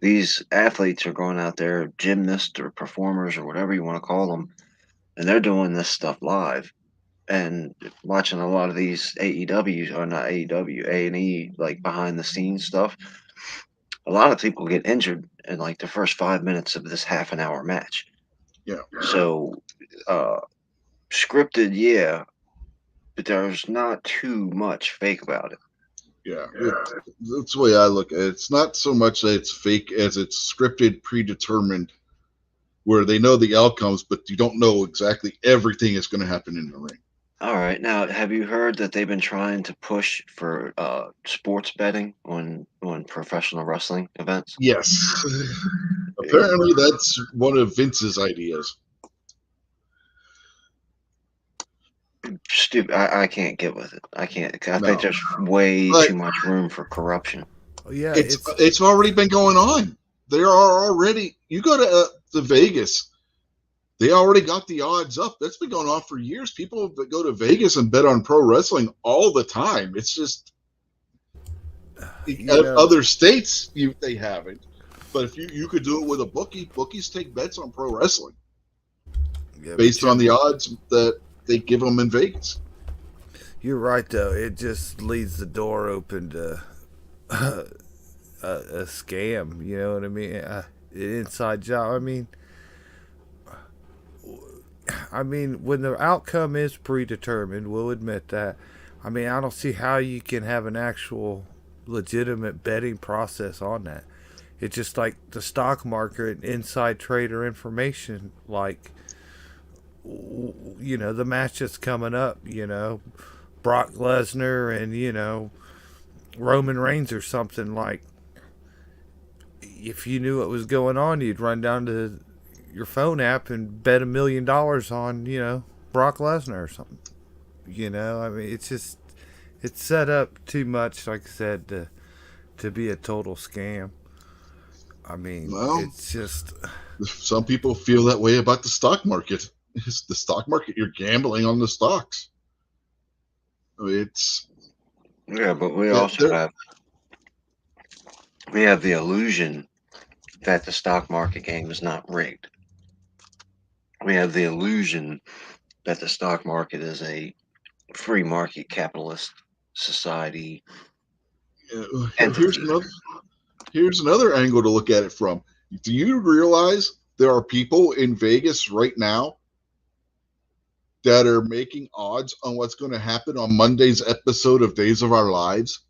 these athletes are going out there, gymnasts or performers or whatever you want to call them, and they're doing this stuff live. And watching a lot of these AEW or not AEW, A&E, like behind the scenes stuff, a lot of people get injured in like the first 5 minutes of this half an hour match. Yeah, So uh, scripted, yeah, but there's not too much fake about it. Yeah, that's the way I look at it. It's not so much that it's fake as it's scripted, predetermined, where they know the outcomes, but you don't know exactly everything is going to happen in the ring. All right, now have you heard that they've been trying to push for sports betting on professional wrestling events? Yes. Apparently, that's one of Vince's ideas. Stupid. I can't get with it. I can't. I think No, there's way but too much room for corruption. Yeah, it's already been going on. There are already. You go to Vegas. They already got the odds up. That's been going on for years. People that go to Vegas and bet on pro wrestling all the time. It's just other states they haven't. But if you could do it with a bookie, bookies take bets on pro wrestling based on the odds that they give them in Vegas. You're right, though. It just leaves the door open to a scam. You know what I mean? An inside job. I mean, when the outcome is predetermined, we'll admit that. I mean, I don't see how you can have an actual legitimate betting process on that. It's just like the stock market, inside trader information, like, the match that's coming up, Brock Lesnar and, Roman Reigns or something. Like, if you knew what was going on, you'd run down to your phone app and bet $1 million on, Brock Lesnar or something. I mean, it's set up too much, like I said, to be a total scam. I mean, Well, it's just. Some people feel that way about the stock market. It's the stock market. You're gambling on the stocks. It's. Yeah, but we also have the illusion that the stock market game is not rigged. We have the illusion that the stock market is a free market capitalist society. Here's another angle to look at it from. Do you realize there are people in Vegas right now that are making odds on what's going to happen on Monday's episode of Days of Our Lives?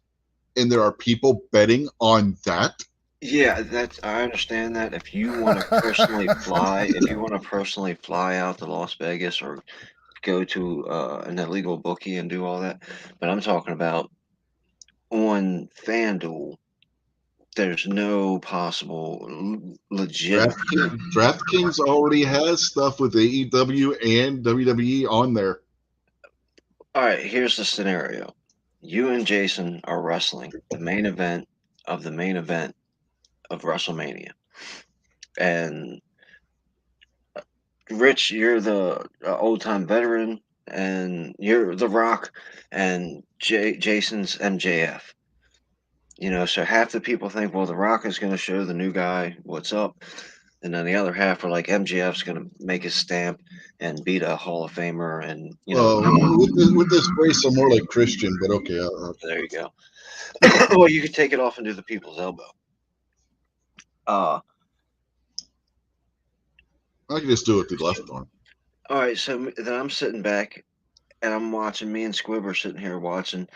And there are people betting on that? Yeah, I understand that. If you want to personally fly out to Las Vegas or go to an illegal bookie and do all that, but I'm talking about on FanDuel. There's no possible legit. DraftKings already has stuff with AEW and WWE on there. All right, here's the scenario. You and Jason are wrestling the main event of WrestleMania. And Rich, you're the old time veteran, and you're The Rock, and Jason's MJF. So half the people think, well, The Rock is going to show the new guy what's up. And then the other half are like, MJF's going to make his stamp and beat a Hall of Famer. And, with this race, I'm more like Christian, but okay. There you go. Well, you could take it off and do the people's elbow. I can just do it with the left arm. All right, so then I'm sitting back and I'm watching, me and Squib are sitting here watching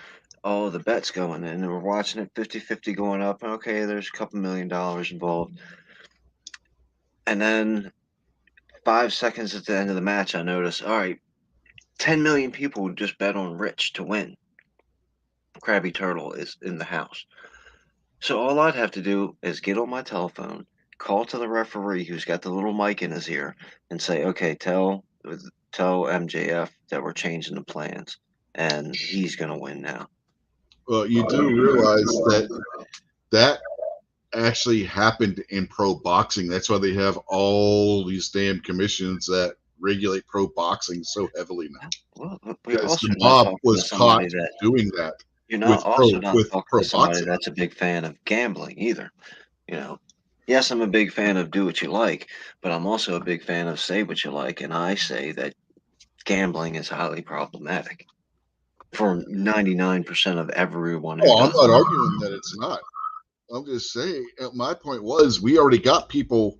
all the bets going in, and we're watching it 50-50 going up. Okay, there's a couple $1 million involved. And then 5 seconds at the end of the match, I notice, all right, 10 million people just bet on Rich to win. Krabby Turtle is in the house. So all I'd have to do is get on my telephone, call to the referee who's got the little mic in his ear, and say, okay, tell MJF that we're changing the plans, and he's going to win now. Well, you do realize that actually happened in pro boxing. That's why they have all these damn commissions that regulate pro boxing so heavily now. Well, because the mob was caught doing that. You're not talking to somebody that's a big fan of gambling either. Yes, I'm a big fan of do what you like, but I'm also a big fan of say what you like, and I say that gambling is highly problematic for 99% of everyone. Oh, I'm not arguing that it's not. I'm just saying, my point was, we already got people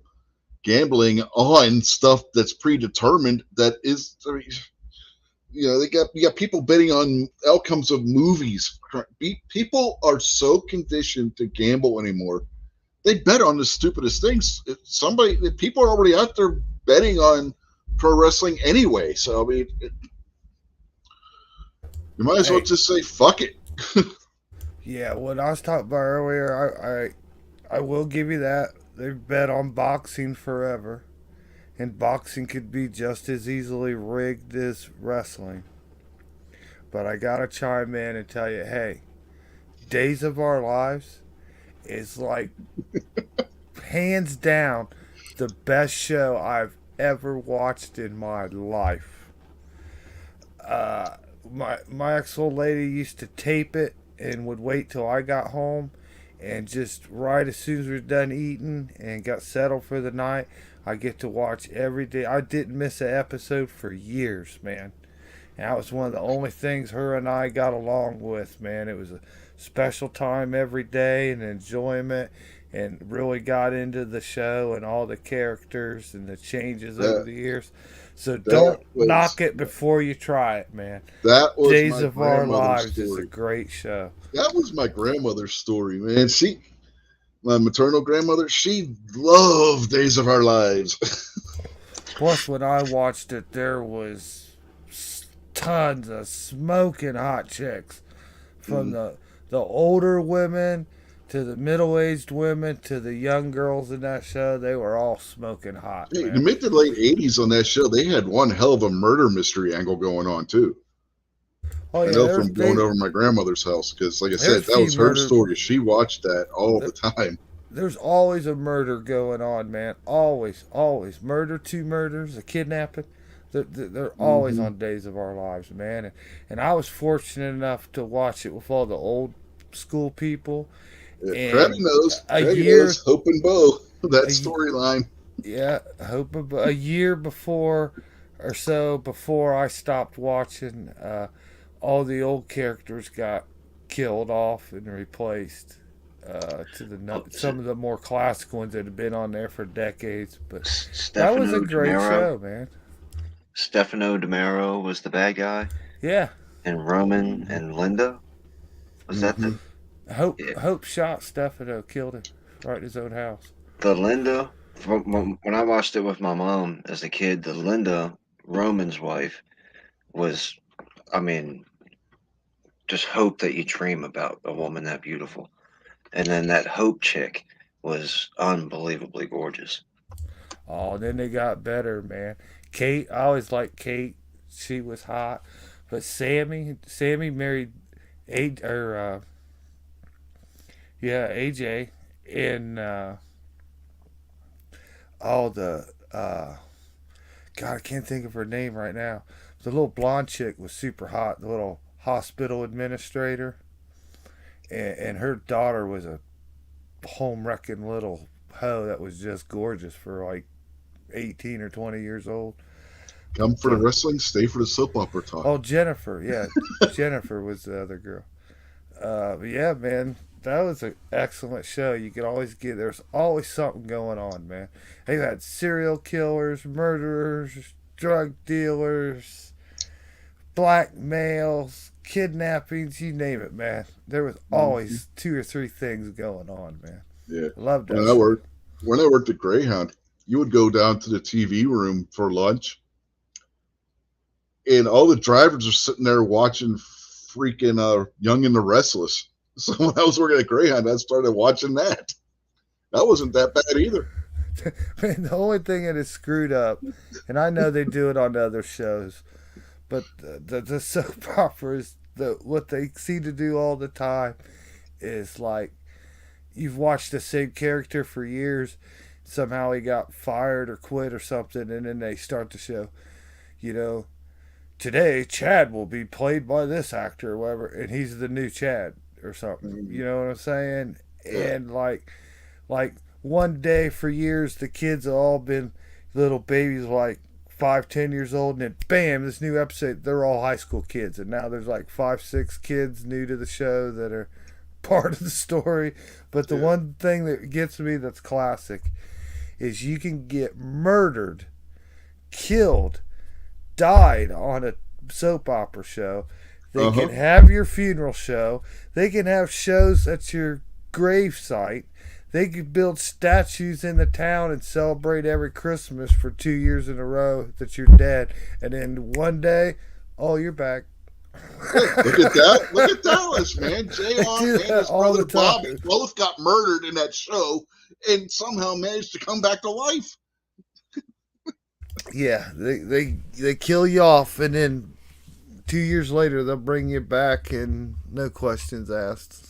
gambling on stuff that's predetermined. That is, I mean, you got people betting on outcomes of movies. People are so conditioned to gamble anymore. They bet on the stupidest things. People are already out there betting on pro wrestling anyway. So I mean, you might as well Hey, just say fuck it. yeah, what I was talking about earlier, I will give you that. They've bet on boxing forever, and boxing could be just as easily rigged as wrestling. But I gotta chime in and tell you, hey, Days of Our Lives is like hands down the best show I've ever watched in my life. Uh, my ex old lady used to tape it and would wait till I got home, and just right as soon as we were done eating and got settled for the night, I get to watch every day. I didn't miss an episode for years, man. And that was one of the only things her and I got along with, man. It was a special time every day and enjoyment, and really got into the show and all the characters and the changes over That the years. So that don't knock was it before you try it, man. that was Days my of Our grandmother's Lives is a story. great show. That was my grandmother's story, man. My maternal grandmother, she loved Days of Our Lives. Plus, when I watched it, there was tons of smoking hot chicks, from the older women to the middle aged women to the young girls in that show. They were all smoking hot, Hey, the man. mid to late '80s on that show, they had one hell of a murder mystery angle going on too. Oh I yeah, know from going over my grandmother's house because, like I there's said, that few was her murder. story. She watched that all There, the time. there's always a murder going on, man. Always, always murder, two murders, a kidnapping. They're always Mm-hmm. on Days of Our Lives, man. And I was fortunate enough to watch it with all the old school people. Yeah, And a Crabby year, knows, Hope and Bo, that a, storyline. yeah, a year before or so before I stopped watching, all the old characters got killed off and replaced, Oh, is some it of the more classic ones that had been on there for decades. But that was a Stefano great DiMero? show, man. Stefano DiMero was the bad guy, Yeah, and Roman Mm-hmm. and Linda. Was that Mm-hmm. the Hope yeah, Hope shot Stefano, killed him right in his own house. the Linda? When I watched it with my mom as a kid, the Linda, Roman's wife, was, I mean, just hope that you dream about a woman that beautiful. And then that Hope chick was unbelievably gorgeous. Oh, then they got better, man. Kate, I always liked Kate. She was hot. But Sammy married AJ, and all the God, I can't think of her name right now. The little blonde chick was super hot. The little hospital administrator, and her daughter was a home wrecking little hoe that was just gorgeous for like 18 or 20 years old. Come for the But wrestling, stay for the soap opera talk. oh, Jennifer, yeah, Jennifer was the other girl. But yeah, man, that was an excellent show. You could always get there's always something going on, man. They had serial killers, murderers, drug dealers, blackmails, kidnappings, you name it, man. There was Mm-hmm. always two or three things going on, man. Yeah. I loved When that I show. worked when I worked at Greyhound, you would go down to the TV room for lunch, and all the drivers are sitting there watching freaking Young and the Restless. So when I was working at Greyhound, I started watching that. That wasn't that bad either. Man, the only thing that is screwed up, and I know they do it on other shows, but the soap operas, what they seem to do all the time is like you've watched the same character for years. Somehow he got fired or quit or something, and then they start the show. You know, today Chad will be played by this actor or whatever, and he's the new Chad or something. Mm, You know what I'm saying? yeah, And like one day for years, the kids have all been little babies, like 5, 10 years old, and then bam, this new episode, they're all high school kids, and now there's like 5, 6 kids new to the show that are part of the story. But the yeah. one thing that gets me that's classic is you can get murdered, killed, died on a soap opera show. They Uh can huh. have your funeral show. They can have shows at your grave site. They can build statues in the town and celebrate every Christmas for 2 years in a row that you're dead. And then one day, oh, you're back. Hey, look at that! Look at Dallas, man. They Jr. do and that his all the brother Bobby time. both got murdered in that show, and somehow managed to come back to life. Yeah, they kill you off, and then 2 years later they'll bring you back, and no questions asked.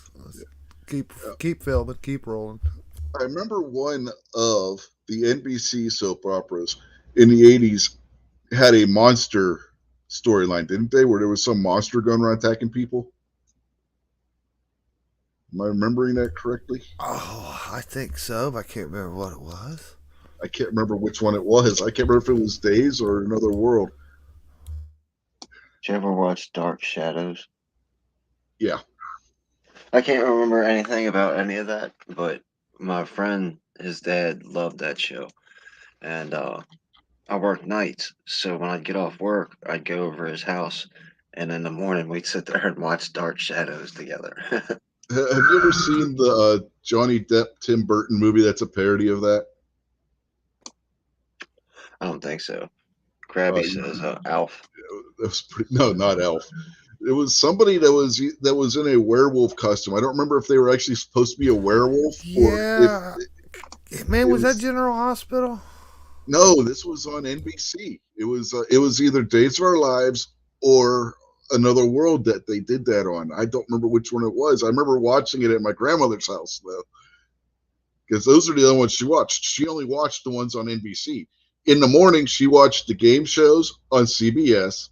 Keep Yeah. keep filming, keep rolling. I remember one of the NBC soap operas in the '80s had a monster storyline, didn't they? Where there was some monster going around attacking people. Am I remembering that correctly? Oh, I think so, but I can't remember what it was. I can't remember which one it was. I can't remember if it was Days or Another World. Did you ever watch Dark Shadows? Yeah. I can't remember anything about any of that, but my friend, his dad loved that show. And I worked nights, so when I'd get off work, I'd go over his house, and in the morning we'd sit there and watch Dark Shadows together. Have you ever seen the Johnny Depp Tim Burton movie that's a parody of that? I don't think so. Uh, Krabby says, Alf. it was pretty, no, not Elf. It was somebody that was in a werewolf costume. I don't remember if they were actually supposed to be a werewolf or if Yeah, man, it was that was. General Hospital? No, this was on NBC. It was either Days of Our Lives or Another World that they did that on. I don't remember which one it was. I remember watching it at my grandmother's house though, because those are the only ones she watched. She only watched the ones on NBC. In the morning, she watched the game shows on CBS,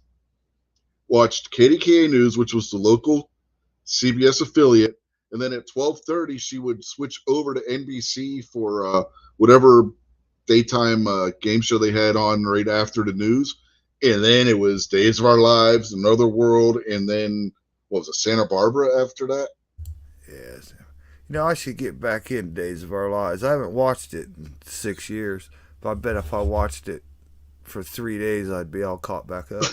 watched KDKA News, which was the local CBS affiliate, and then at 12:30 she would switch over to NBC for whatever daytime game show they had on right after the news, and then it was Days of Our Lives, Another World, and then what was it, Santa Barbara after that? Yes. I should get back in Days of Our Lives. I haven't watched it in 6 years, but I bet if I watched it for 3 days, I'd be all caught back up.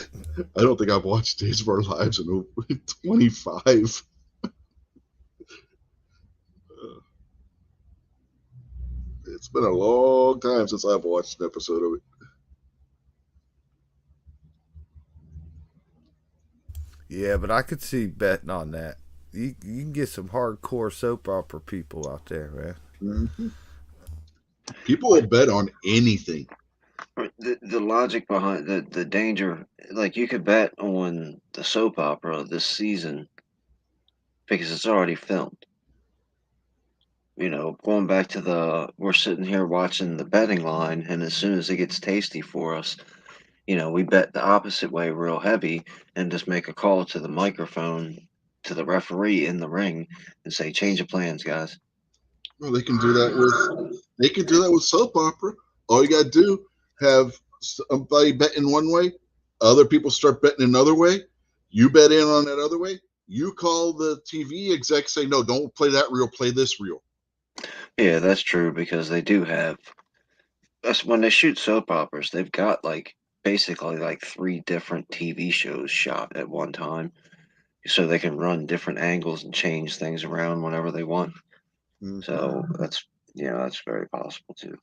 I don't think I've watched Days of Our Lives in over 25. It's been a long time since I've watched an episode of it. Yeah, but I could see betting on that. You can get some hardcore soap opera people out there, man. Mm-hmm. People will bet on anything. The logic behind the danger, like you could bet on the soap opera this season because it's already filmed. Going back to we're sitting here watching the betting line, and as soon as it gets tasty for us, we bet the opposite way real heavy and just make a call to the microphone to the referee in the ring and say, change of plans, guys. Well, they can do that with soap opera. All you got to do have somebody betting one way, other people start betting another way. You bet in on that other way. You call the TV exec, say, no, don't play that reel, play this reel. Yeah, that's true because that's when they shoot soap operas, they've got like basically like three different TV shows shot at one time. So they can run different angles and change things around whenever they want. Mm-hmm. So that's very possible too.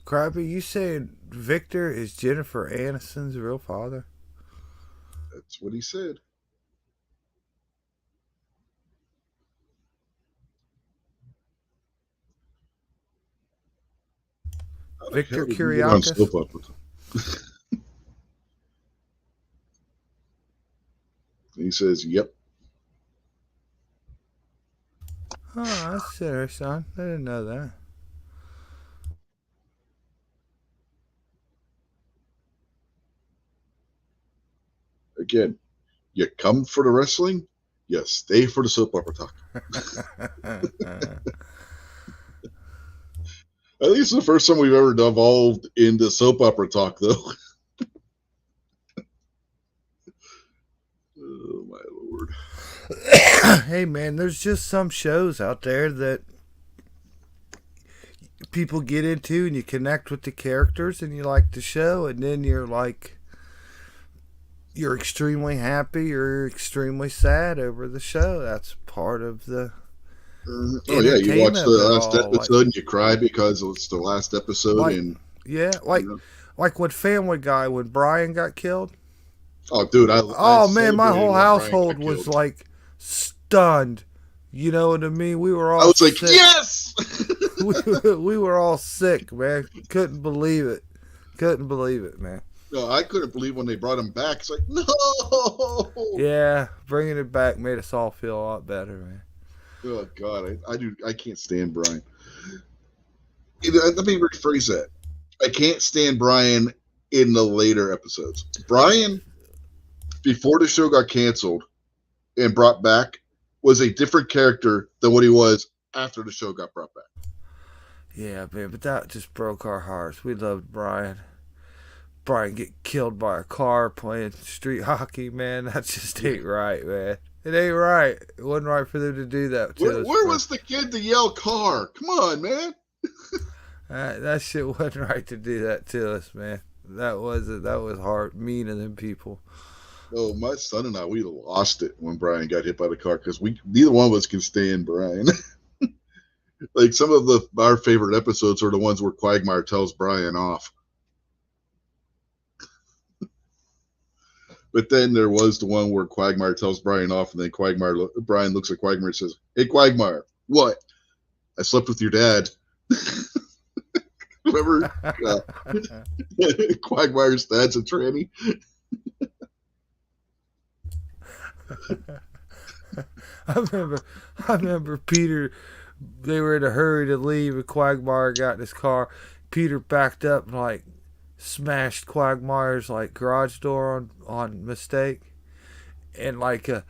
Krabby, you saying Victor is Jennifer Aniston's real father? That's what he said. How the Victor hell did we get on Kiriakis? soap opera? He says, yep. Oh, that's interesting. I didn't know that. Again, you come for the wrestling, you stay for the soap opera talk. I think it's the first time we've ever devolved into soap opera talk, though. Oh, my Lord. Hey, man, there's just some shows out there that people get into, and you connect with the characters, and you like the show, and then you're extremely happy or extremely sad over the show. That's part of the Oh yeah, you watch entertainment the of it last all. episode and you cry because it's the last episode, Like, and yeah, you know. like with Family Guy when Brian got killed. Oh, dude, I Oh man, my celebrated whole when Brian household got was killed. like stunned. You know what I mean? We were I all was like, sick. yes. we were all sick, man. Couldn't believe it. Couldn't believe it, man. No, I couldn't believe when they brought him back. It's like, no. Yeah, bringing it back made us all feel a lot better, man. Oh God, I can't stand Brian. Let me rephrase that. I can't stand Brian in the later episodes. Brian, before the show got canceled and brought back, was a different character than what he was after the show got brought back. Yeah, man, but that just broke our hearts. We loved Brian. Brian get killed by a car playing street hockey, man. That just ain't right, man. It ain't right. It wasn't right for them to do that to us. Where was the kid to yell car? Come on, man. That shit wasn't right to do that to us, man. That was hard, mean of them people. Oh, my son and I, we lost it when Brian got hit by the car because neither one of us can stand Brian. Like some of our favorite episodes are the ones where Quagmire tells Brian off. But then there was the one where Quagmire tells Brian off, and then Brian looks at Quagmire and says, "Hey, Quagmire, what? I slept with your dad." Remember? Quagmire's dad's a tranny. I remember Peter. They were in a hurry to leave, and Quagmire got in his car. Peter backed up and like smashed Quagmire's like garage door on mistake, and like a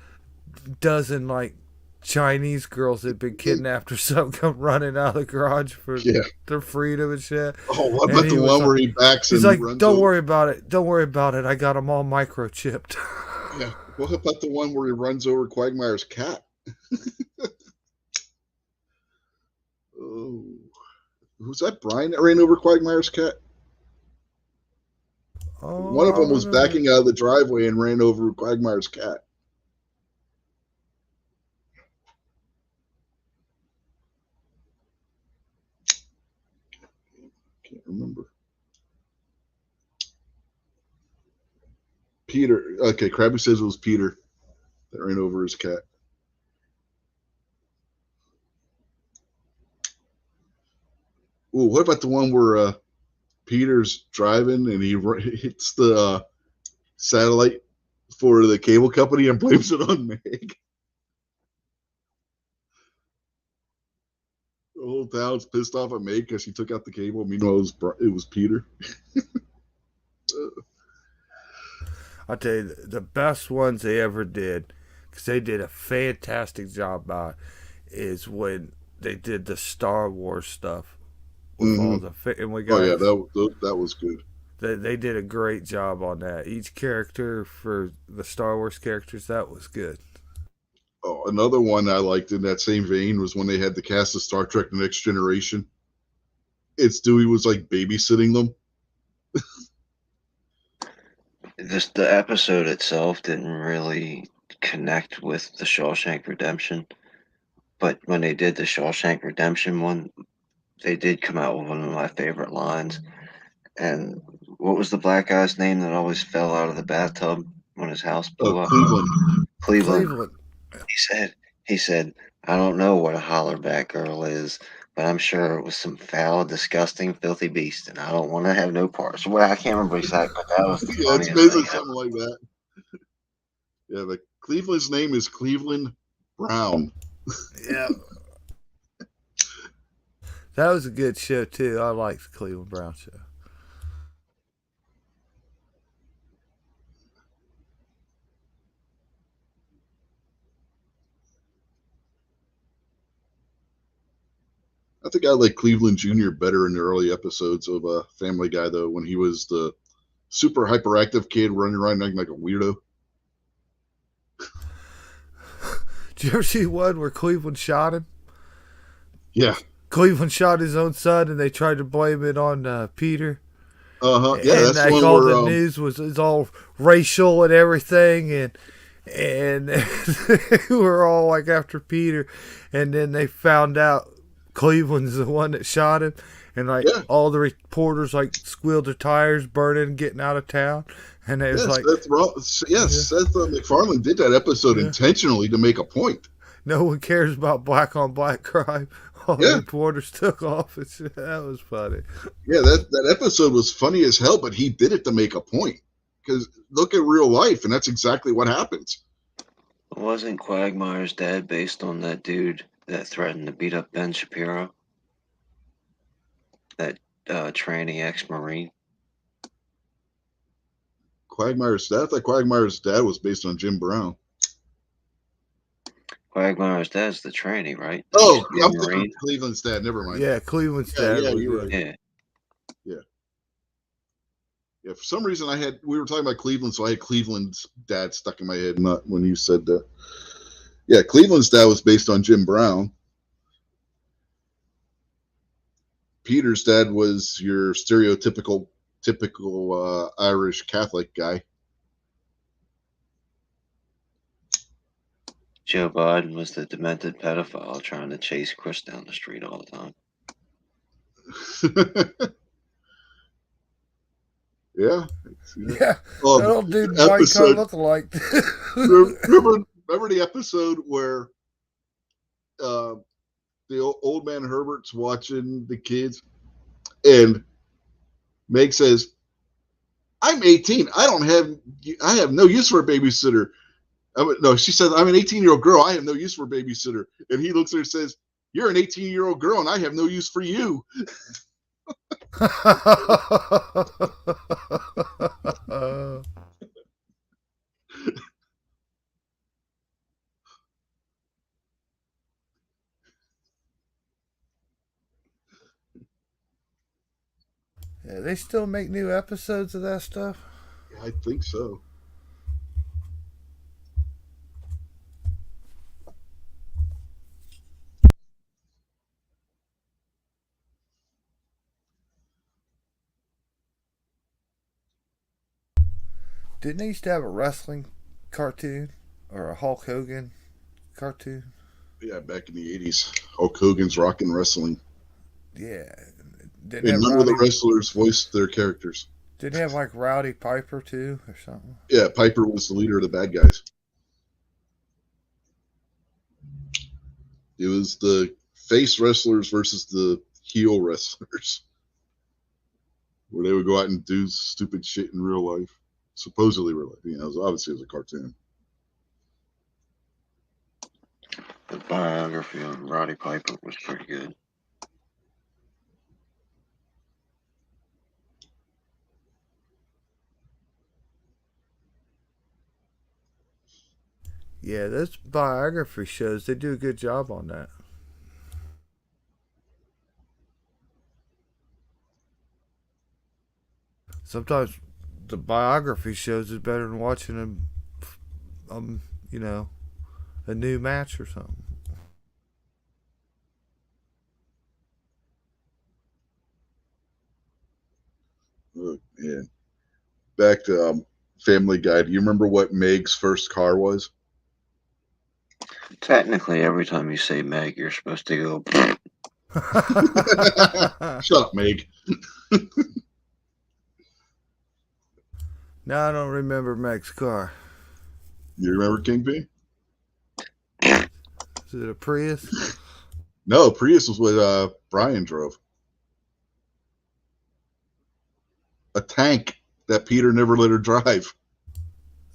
dozen like Chinese girls that had been kidnapped or something come running out of the garage for their freedom and shit. Oh, what about the one where he backs and like, runs "Don't over? worry about it. Don't worry about it. I got them all microchipped." Yeah. What about the one where he runs over Quagmire's cat? Oh, was that Brian that ran over Quagmire's cat? Oh, one of them was backing out of the driveway and ran over Quagmire's cat. Can't remember. Peter. Okay, Krabby says it was Peter that ran over his cat. Ooh, what about the one where Peter's driving and he hits the satellite for the cable company and blames it on Meg? The whole town's pissed off at Meg because she took out the cable. Meanwhile, it was Peter. I'll tell you, the best ones they ever did, because they did a fantastic job by it, is when they did the Star Wars stuff. With all the Family Guys. Oh yeah, that was good. They did a great job on that. Each character for the Star Wars characters, that was good. Oh, another one I liked in that same vein was when they had the cast of Star Trek: The Next Generation. Stewie was like babysitting them. Just the episode itself didn't really connect with the Shawshank Redemption, but when they did the Shawshank Redemption one, they did come out with one of my favorite lines. And what was the black guy's name that always fell out of the bathtub when his house blew up? Cleveland. He said, "I don't know what a hollerback girl is, but I'm sure it was some foul, disgusting, filthy beast, and I don't want to have no parts." Well, I can't remember exactly, but that was the Yeah, it's basically something like that. Yeah, but Cleveland's name is Cleveland Brown. Yeah. That was a good show, too. I liked the Cleveland Brown show. I think I like Cleveland Jr. better in the early episodes of Family Guy, though, when he was the super hyperactive kid running around like a weirdo. Did you ever see one where Cleveland shot him? Yeah. Cleveland shot his own son, and they tried to blame it on Peter. Yeah, And that's the like one all where the news was all racial and everything, and they were all like after Peter, and then they found out Cleveland's the one that shot him, and like yeah, all the reporters like squealed their tires, burning, getting out of town, and they was yeah, like, yeah, Seth MacFarlane did that episode yeah, intentionally to make a point. no one cares about black on black crime. All the Yeah, reporters took off. That was funny. yeah, that episode was funny as hell, but he did it to make a point. Because look at real life, and that's exactly what happens. Wasn't Quagmire's dad based on that dude that threatened to beat up Ben Shapiro? That tranny ex-Marine? Quagmire's dad. I thought Quagmire's dad was based on Jim Brown. Quagmire's dad's the tranny, right? Oh, He's I'm a thinking of Marine. Cleveland's dad. Never mind. Yeah, Cleveland's Yeah, dad yeah, was you're right. Yeah. Yeah, for some reason we were talking about Cleveland, so I had Cleveland's dad stuck in my head, not when you said that. Yeah, Cleveland's dad was based on Jim Brown. Peter's dad was your stereotypical Irish Catholic guy. Joe Biden was the demented pedophile trying to chase Chris down the street all the time. Yeah. Yeah, that old dude might kind episode. of look alike. remember the episode where the old man Herbert's watching the kids, and Meg says, "I'm 18. I have no use for a babysitter." No, she says, "I'm an 18-year-old girl. I have no use for a babysitter." And he looks at her and says, "You're an 18-year-old girl, and I have no use for you." Yeah, they still make new episodes of that stuff. Yeah, I think so. Didn't they used to have a wrestling cartoon or a Hulk Hogan cartoon? Yeah, back in the 80s, Hulk Hogan's Rockin' Wrestling. Yeah. Didn't And have none of the Rowdy, wrestlers voiced their characters. didn't they have like Rowdy Piper too or something? Yeah, Piper was the leader of the bad guys. It was the face wrestlers versus the heel wrestlers, where they would go out and do stupid shit in real life. Supposedly real life. It was obviously it was a cartoon. The biography of Roddy Piper was pretty good. Yeah, those biography shows, they do a good job on that. Sometimes the biography shows is better than watching you know, a new match or something. Oh, yeah. Back to Family Guy. Do you remember what Meg's first car was? Technically, every time you say Meg, you're supposed to go. Shut up, Meg. Now I don't remember Meg's car. You remember Kingpin? Is it a Prius? No, Prius was what Brian drove. A tank that Peter never let her drive.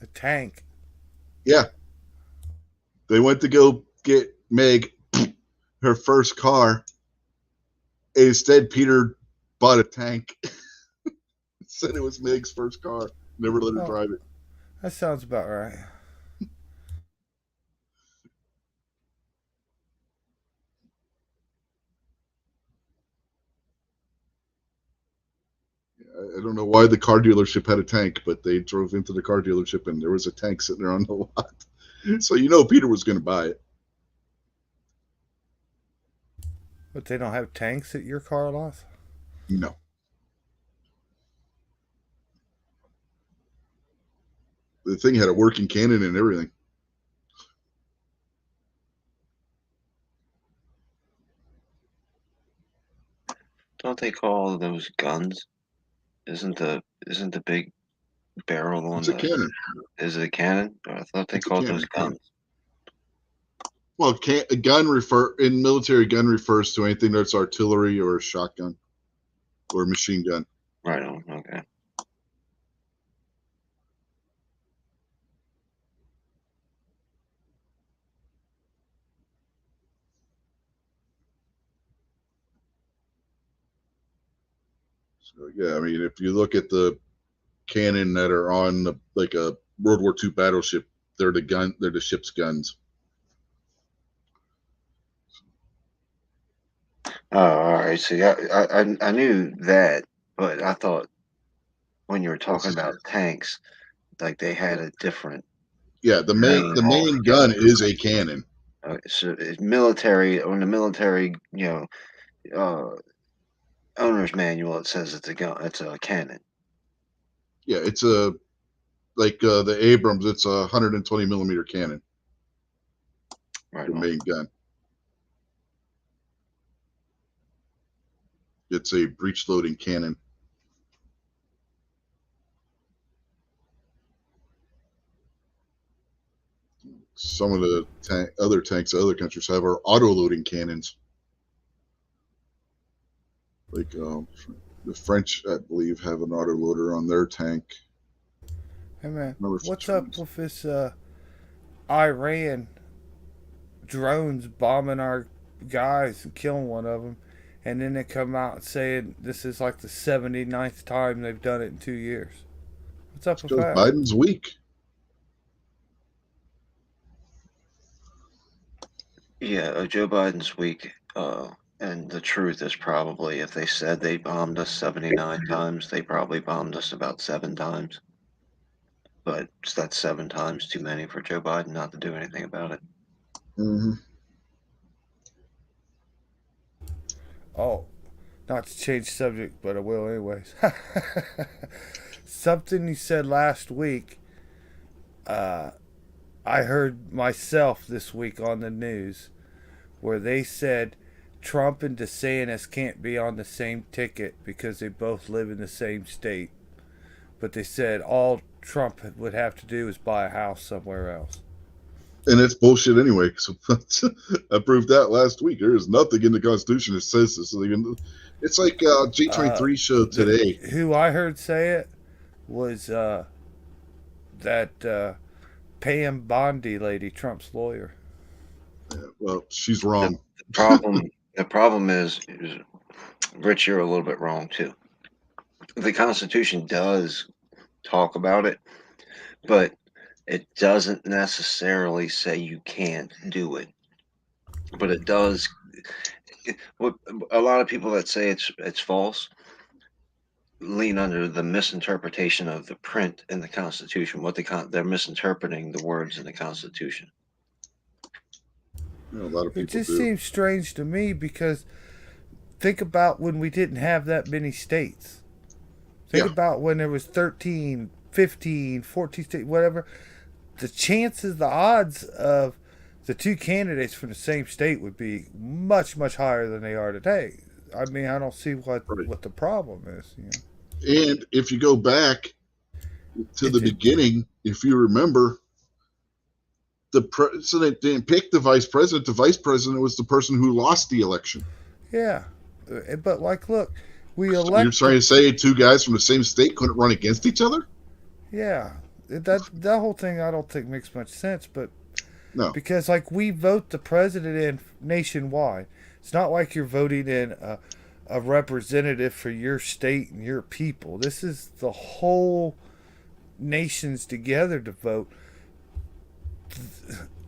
A tank. Yeah. They went to go get Meg her first car. And instead, Peter bought a tank. Said it was Meg's first car. Never let her drive it. That sounds about right. I don't know why the car dealership had a tank, but they drove into the car dealership and there was a tank sitting there on the lot. So Peter was going to buy it. But they don't have tanks at your car lot? No. The thing had a working cannon and everything. Don't they call those guns? Isn't the big barrel on It's a the cannon. is it a cannon? I thought they It's a called those cannon. Yeah. guns. Well, a gun in military, gun refers to anything that's artillery or a shotgun or a machine gun. Right on. Okay. So yeah, I mean, if you look at the cannon that are on like a World War II battleship, they're the ship's guns. Oh, all right. See, I knew that, but I thought when you were talking about tanks, like they had a different Yeah, name the main gun altogether. is a cannon. So it's military on the military, uh, owner's manual. It says it's a gun. It's a cannon. Yeah, it's a the Abrams. It's a 120 millimeter cannon. Right The on. main gun. It's a breech loading cannon. Some of the other tanks other countries have are auto loading cannons. Like the French, I believe, have an auto loader on their tank. Hey man, Remember what's which up ones. with this Iran drones bombing our guys and killing one of them, and then they come out saying this is like the 79th time they've done it in 2 years? What's up It's with because that? Biden's weak. Yeah, Joe Biden's weak. And the truth is probably if they said they bombed us 79 times, they probably bombed us about 7 times. But that's 7 times too many for Joe Biden not to do anything about it. Mm-hmm. Oh, not to change subject, but I will anyways. Something you said last week, uh, I heard myself this week on the news where they said Trump and DeSantis can't be on the same ticket because they both live in the same state. But they said all Trump would have to do is buy a house somewhere else. And it's bullshit anyway. So I proved that last week. There is nothing in the Constitution that says this. It's like G23 showed today. Who I heard say it was that Pam Bondi lady, Trump's lawyer. Yeah, well, she's The, wrong. the problem, the problem is, Rich, you're a little bit wrong too. The Constitution does talk about it, but it doesn't necessarily say you can't do it. But it does. What a lot of people that say it's false lean under the misinterpretation of the print in the Constitution. They're misinterpreting the words in the Constitution. A lot of It people just do. seems strange to me because think about when we didn't have that many states. Think Yeah. about when there was 13, 15, 14 states, whatever. The chances, the odds of the two candidates from the same state would be much, much higher than they are today. I mean, I don't see Right. what the problem is. You know? And if you go back to the It beginning, if you remember, the president didn't pick the vice president. The vice president was the person who lost the election. yeah, but like, look, we So you're elect trying the to say two guys from the same state couldn't run against each other? yeah. That whole thing I don't think makes much sense, but No. because like we vote the president in nationwide, it's not like you're voting in a representative for your state and your people. This is the whole nations together to vote.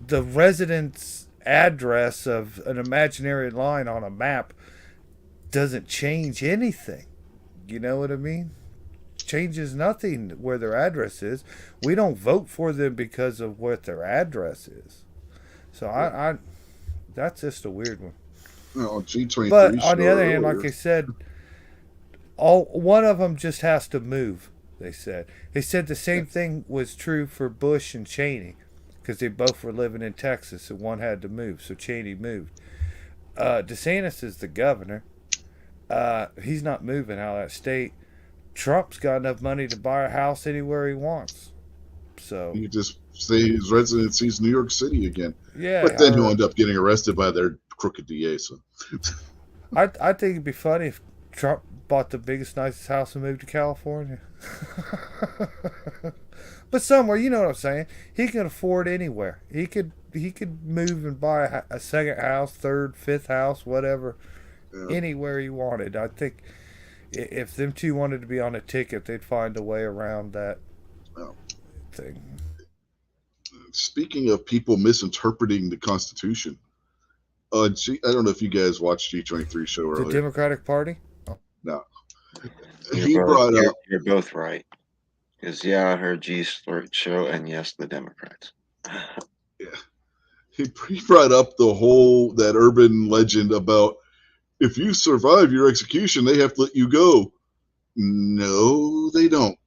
The resident's address of an imaginary line on a map doesn't change anything. You know what I mean? Changes nothing where their address is. We don't vote for them because of what their address is. So I that's just a weird one. Well, But G23 on show the other hand, like earlier. I said, all one of them just has to move. They said the Yeah, same thing was true for Bush and Cheney, because they both were living in Texas and one had to move, so Cheney moved. DeSantis is the governor. He's not moving out of that state. Trump's got enough money to buy a house anywhere he wants. So he could just say his residency is New York City again. But yeah, then he'll or end up getting arrested by their crooked DA. So I think it'd be funny if Trump bought the biggest, nicest house and moved to California. But somewhere, you know what I'm saying. He can afford anywhere. He could move and buy a second house, third, fifth house, whatever, yeah. anywhere he wanted. I think if them two wanted to be on a ticket, they'd find a way around that Well, thing. speaking of people misinterpreting the Constitution, I don't know if you guys watched G23 show The earlier. Democratic Party? No, You're he both brought you're, up. you're both right. Because yeah, I heard G's show, and yes, the Democrats. Yeah, he brought up the whole that urban legend about if you survive your execution, they have to let you go. No, they don't.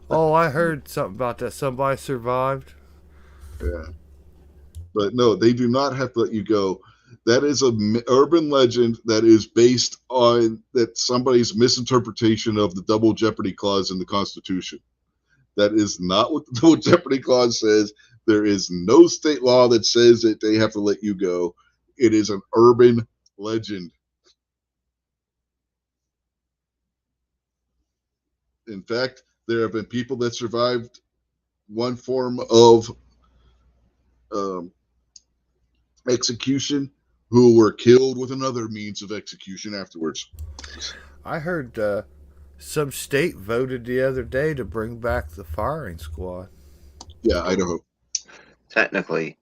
Oh, I heard something about that. Somebody survived. Yeah, but no, they do not have to let you go. That is a urban legend that is based on that somebody's misinterpretation of the double jeopardy clause in the Constitution. That is not what the double jeopardy clause says. There is no state law that says that they have to let you go. It is an urban legend. In fact, there have been people that survived one form of um, execution who were killed with another means of execution afterwards. I heard some state voted the other day to bring back the firing squad. Yeah, Idaho. Technically,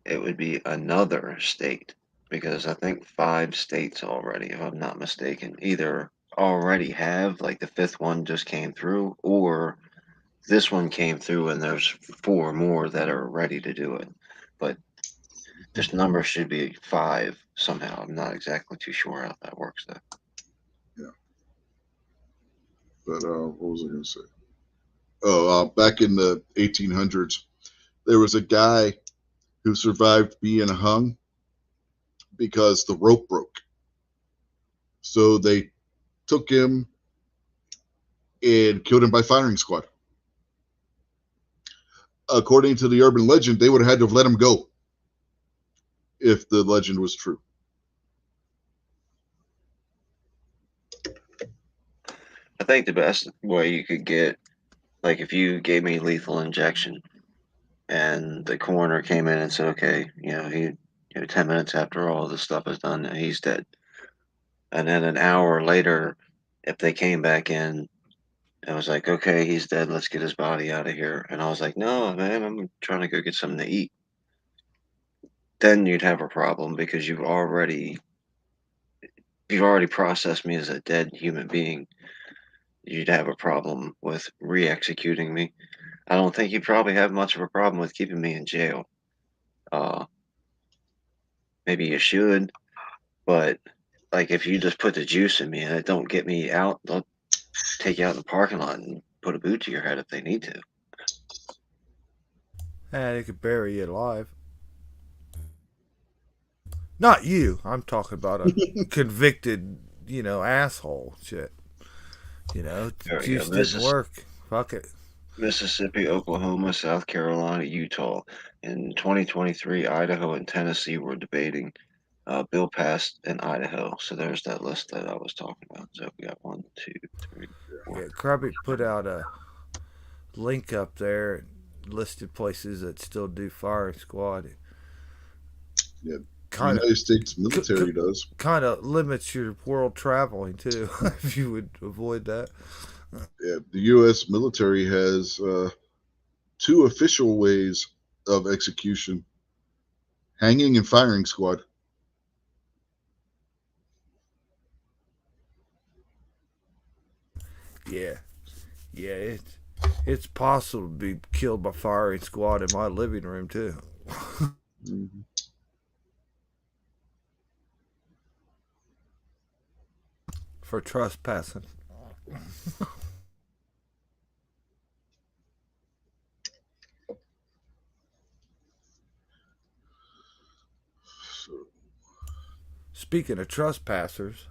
it would be another state because I think 5 states already, if I'm not mistaken, either already have, like the fifth one just came through, or this one came through and there's 4 more that are ready to do it. But this number should be 5 somehow. I'm not exactly too sure how that works though. Yeah, but what was I going to say? Oh, back in the 1800s, there was a guy who survived being hung because the rope broke. So they took him and killed him by firing squad. According to the urban legend, they would have had to have let him go if the legend was true. I think the best way you could get, like if you gave me lethal injection and the coroner came in and said, okay, 10 minutes after all this stuff is done, he's dead. And then an hour later, if they came back in, I was like, okay, he's dead. Let's get his body out of here. And I was like, no, man, I'm trying to go get something to eat. Then you'd have a problem because you've already processed me as a dead human being. You'd have a problem with re-executing me. I don't think you'd probably have much of a problem with keeping me in jail. Uh, Maybe you should, but like if you just put the juice in me and it don't get me out, they'll take you out in the parking lot and put a boot to your head if they need to. And they could bury you alive. Not you. I'm talking about a convicted, asshole shit. There we go. Juice didn't work. Fuck it. Mississippi, Oklahoma, South Carolina, Utah. In 2023, Idaho and Tennessee were debating. Bill passed in Idaho, so there's that list that I was talking about. So we got 1, 2, 3, 4. Yeah, Krubby put out a link up there, listed places that still do firing squad. Yeah, the Kind of, United States military does. kind of limits your world traveling too, if you would avoid that. Yeah, the U.S. military has 2 official ways of execution: hanging and firing squad. Yeah, yeah, it's possible to be killed by firing squad in my living room too. Mm-hmm. for trespassing. So, Speaking of trespassers,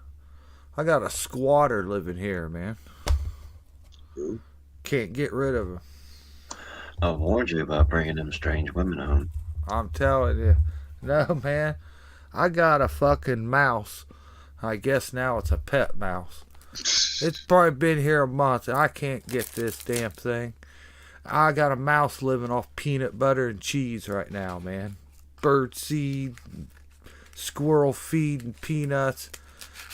I got a squatter living here, man. oh, Can't get rid of him. I warned you about bringing them strange women home. I'm telling you. No, man. I got a fucking mouse. I guess now it's a pet mouse. It's probably been here a month and I can't get this damn thing. I got a mouse living off peanut butter and cheese right now, man. Bird seed, squirrel feed, and peanuts.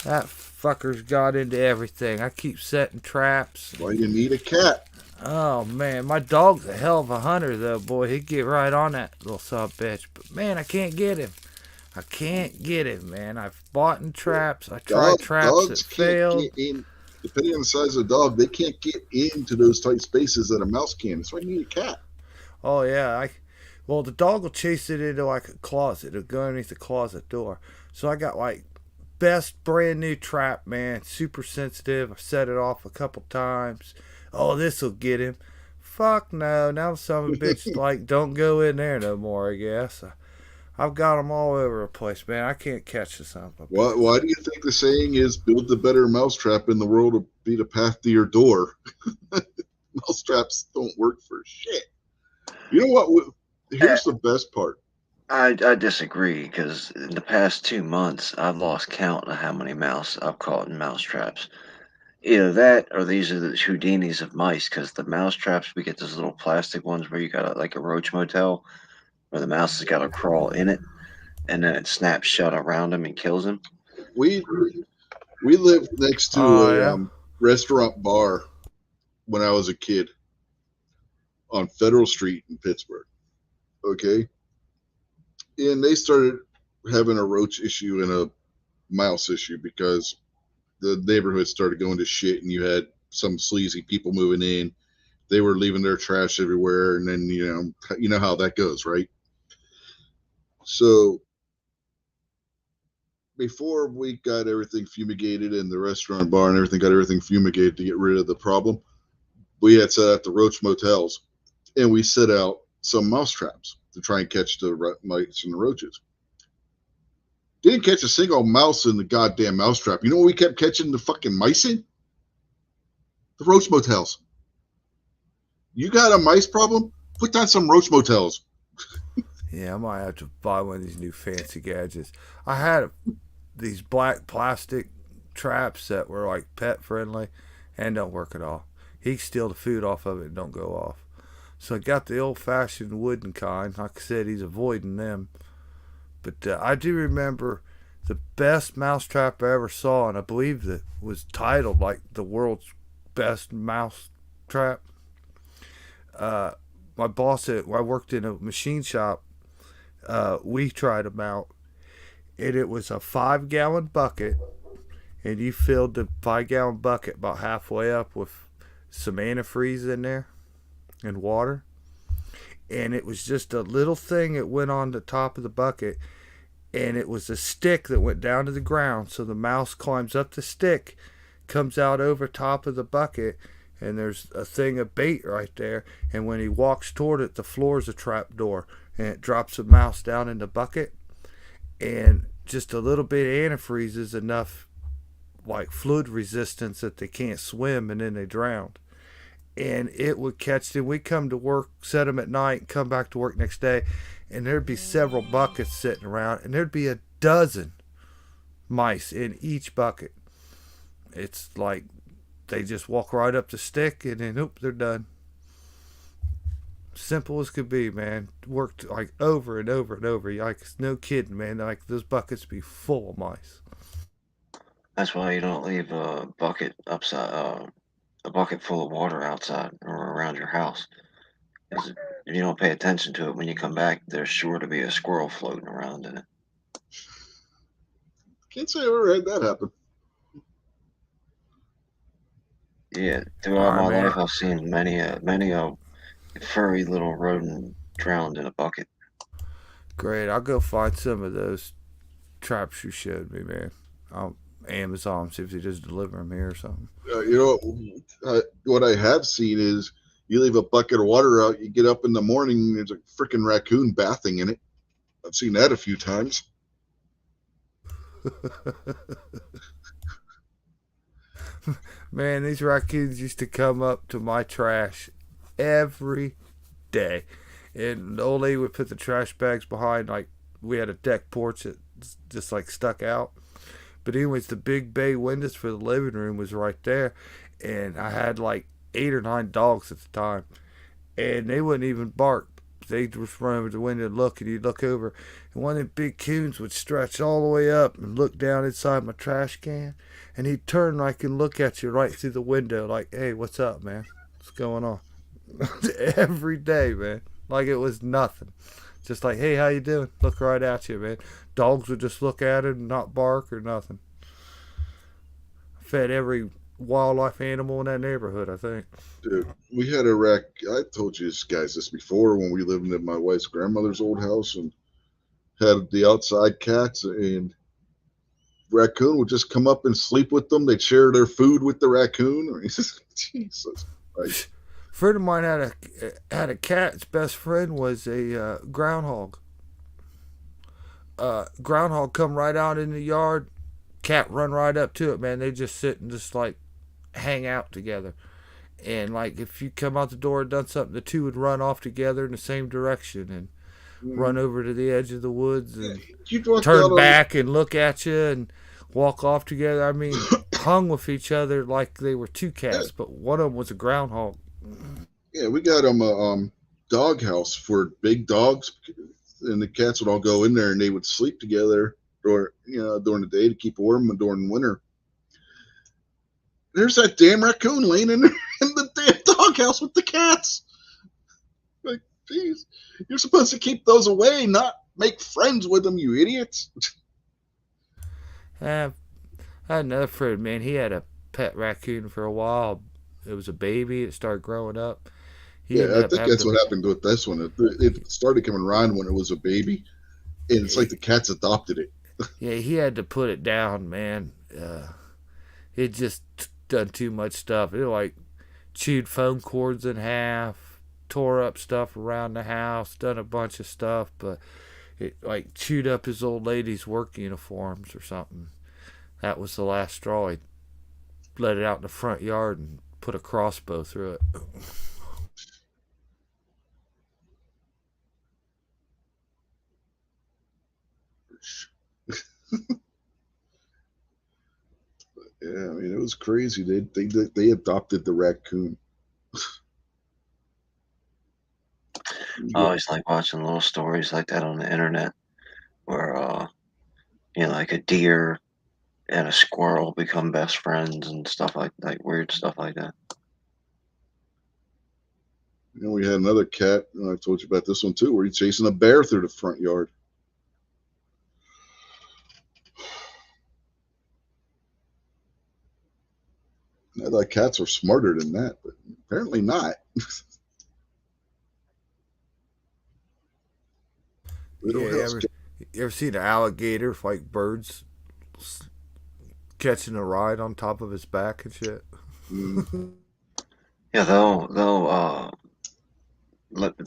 That fucker's got into everything. I keep setting traps. why you need a cat? Oh man, my dog's a hell of a hunter though, boy. He'd get right on that little sub bitch. But man, I can't get him. I can't get him, man. I've bought in traps. I tried traps that Dogs can't failed. get in. Depending on the size of the dog, they can't get into those tight spaces that a mouse can. That's why you need a cat. Oh yeah, well the dog will chase it into like a closet. It'll go underneath the closet door. So I got like best brand new trap, man. Super sensitive. I set it off a couple times. Oh, this'll get him. Fuck no. Now some of the bitch like don't go in there no more. I guess I've got them all over the place, man. I can't catch the son of a bitch. Why do you think the saying is build the better mousetrap in the world will be the path to your door? Mousetraps don't work for shit. You know what? Here's the best part. I disagree because in the past 2 months, I've lost count of how many mouse I've caught in mouse traps. Either that or these are the Houdinis of mice because the mouse traps, we get those little plastic ones where you got like a roach motel where the mouse has got to crawl in it and then it snaps shut around him and kills him. We we lived next to Oh a yeah. restaurant bar when I was a kid on Federal Street in Pittsburgh. Okay, and they started having a roach issue and a mouse issue because the neighborhood started going to shit, and you had some sleazy people moving in. They were leaving their trash everywhere, and then you know how that goes, right? So before we got everything fumigated in the restaurant bar and everything got everything fumigated to get rid of the problem, we had set out the roach motels, and we set out some mouse traps to try and catch the mice and the roaches. Didn't catch a single mouse in the goddamn mousetrap. You know what we kept catching the fucking mice in? The roach motels. You got a mice problem? Put down some roach motels. Yeah, I might have to buy one of these new fancy gadgets. I had these black plastic traps that were like pet friendly and don't work at all. He can steal the food off of it and don't go off. So I got the old fashioned wooden kind. Like I said, he's avoiding them. But I do remember the best mousetrap I ever saw, and I believe that was titled like the world's best mouse trap. My boss I worked in a machine shop. We tried them out, and it was a 5 gallon bucket, and you filled the 5 gallon bucket about halfway up with some antifreeze in there and water, and it was just a little thing that went on the top of the bucket, and it was a stick that went down to the ground, so the mouse climbs up the stick, comes out over top of the bucket, and there's a thing of bait right there, and when he walks toward it, the floor is a trap door, and it drops the mouse down in the bucket, and just a little bit of antifreeze is enough like fluid resistance that they can't swim, and then they drown. And it would catch them. We'd come to work, set them at night, come back to work next day, and there'd be several buckets sitting around, and there'd be a dozen mice in each bucket. It's like they just walk right up the stick, and then oop, they're done. Simple as could be, man. Worked like over and over and over. Like no kidding, man. Like those buckets be full of mice. That's why you don't leave a bucket upside, a bucket full of water outside or around your house. 'Cause if you don't pay attention to it when you come back, there's sure to be a squirrel floating around in it. Can't say I ever had that happen. Yeah, All throughout right, my man. life, I've seen many a furry little rodent drowned in a bucket. Great. I'll go find some of those traps you showed me, man. I'll Amazon, see if they just deliver them here or something. What I have seen is you leave a bucket of water out, you get up in the morning, and there's a freaking raccoon bathing in it. I've seen that a few times. Man, these raccoons used to come up to my trash every day. And the old lady would put the trash bags behind, like, we had a deck porch that just like stuck out. But anyways, the big bay windows for the living room was right there, and I had like 8 or 9 dogs at the time, and they wouldn't even bark. They just run over the window and look, and you'd look over, and one of them big coons would stretch all the way up and look down inside my trash can, and he'd turn like and look at you right through the window, like, "Hey, what's up, man? What's going on?" Every day, man, like it was nothing. Just like, "Hey, how you doing?" Look right at you, man. Dogs would just look at it and not bark or nothing. Fed every wildlife animal in that neighborhood, I think. Dude, we had a rack. I told you guys this before when we lived in my wife's grandmother's old house and had the outside cats, and raccoon would just come up and sleep with them. They'd share their food with the raccoon. Jesus Christ. A friend of mine had a cat. Its best friend was a groundhog. Groundhog come right out in the yard. Cat run right up to it. Man, they just sit and just like hang out together. And like if you come out the door and done something, the two would run off together in the same direction and run over to the edge of the woods and You'd walk out turn on back and look at you and walk off together. I mean, hung with each other like they were two cats, but one of them was a groundhog. Yeah, we got them a dog house for big dogs, and the cats would all go in there and they would sleep together during the day to keep warm and during winter. There's that damn raccoon laying in there in the damn doghouse with the cats. Like, jeez, you're supposed to keep those away, not make friends with them, you idiots. Uh, I had another friend, man. He had a pet raccoon for a while. It was a baby. It started growing up. He Yeah, ended I up think having that's to. what happened with this one. It started coming around when it was a baby, and it's like the cats adopted it. Yeah, he had to put it down, man. It just done too much stuff. It like chewed phone cords in half, tore up stuff around the house, done a bunch of stuff, but it like chewed up his old lady's work uniforms or something. That was the last straw. He let it out in the front yard and put a crossbow through it. Yeah, I mean it was crazy. They adopted the raccoon. I always like watching little stories like that on the internet where, like a deer and a squirrel become best friends and stuff like weird stuff like that. We had another cat. I told you about this one too, where he's chasing a bear through the front yard. I thought cats were smarter than that, but apparently not. Yeah, Little house cat. you ever seen an alligator like birds catching a ride on top of his back and shit? Mm. Yeah, they'll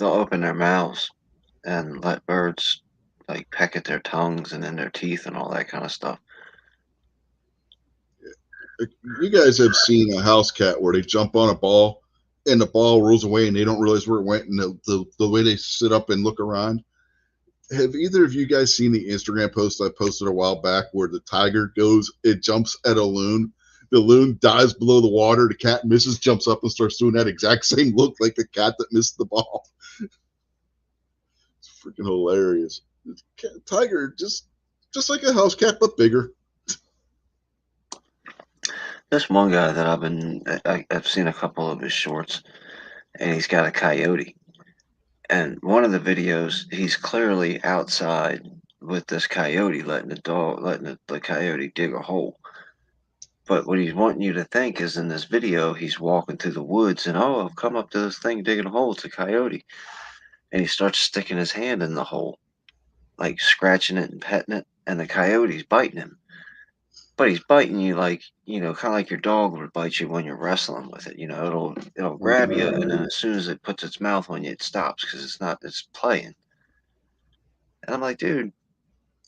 open their mouths and let birds like peck at their tongues and in their teeth and all that kind of stuff. You guys have seen a house cat where they jump on a ball and the ball rolls away and they don't realize where it went, and the way they sit up and look around. Have either of you guys seen the Instagram post I posted a while back where the tiger it jumps at a loon? The loon dives below the water. The cat misses, jumps up, and starts doing that exact same look like the cat that missed the ball. It's freaking hilarious. Tiger, just like a house cat, but bigger. This one guy that I've seen a couple of his shorts, and he's got a coyote. And one of the videos, he's clearly outside with this coyote, letting the coyote dig a hole. But what he's wanting you to think is in this video, he's walking through the woods and, oh, I've come up to this thing digging a hole. It's a coyote. And he starts sticking his hand in the hole, like scratching it and petting it. And the coyote's biting him. but he's biting you like, kind of like your dog would bite you when you're wrestling with it. It'll grab you, and then as soon as it puts its mouth on you, it stops because it's playing. And I'm like, dude,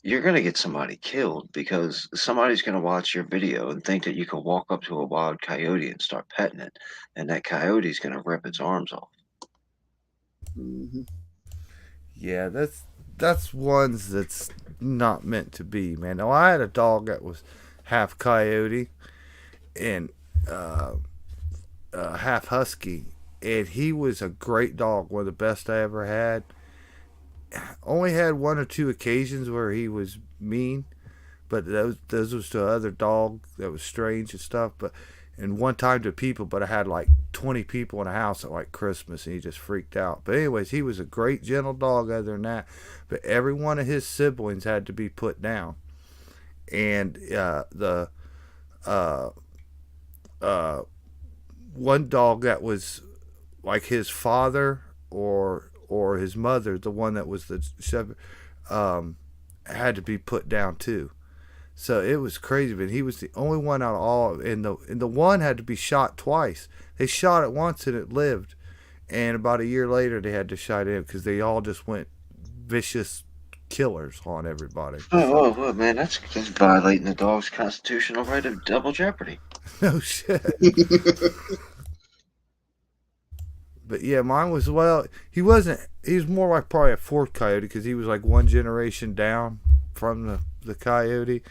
you're gonna get somebody killed because somebody's gonna watch your video and think that you can walk up to a wild coyote and start petting it, and that coyote's gonna rip its arms off. Hmm. Yeah, that's ones that's not meant to be, man. Now I had a dog that was half coyote and uh, half husky, and he was a great dog, one of the best I ever had. Only had one or two occasions where he was mean, but those was to other dog that was strange and stuff. But and one time to people, but I had like 20 people in a house at like Christmas, and he just freaked out. But anyways, he was a great gentle dog. Other than that, but every one of his siblings had to be put down, and the uh, uh, one dog that was like his father or his mother, the one that was the shepherd, um, had to be put down too. So it was crazy, but he was the only one out of all, and the one had to be shot twice. They shot it once and it lived, and about a year later they had to shot it because they all just went vicious killers on everybody. So Oh, man, that's violating the dog's constitutional right of double jeopardy. no shit. But yeah, mine was well. He wasn't. He was more like probably a fourth coyote because he was like one generation down from the coyote.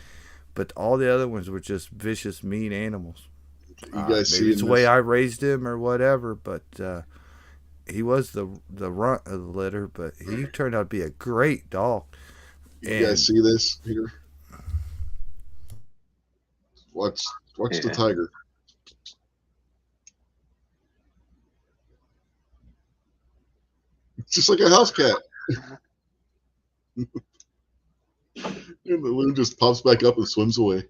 But all the other ones were just vicious, mean animals. You guys Maybe see it's the way this? I raised him or whatever, but he was the runt of the litter. But he turned out to be a great dog. You And guys see this here? Watch, watch the Yeah. tiger. It's just like a house cat. And the loon just pops back up and swims away.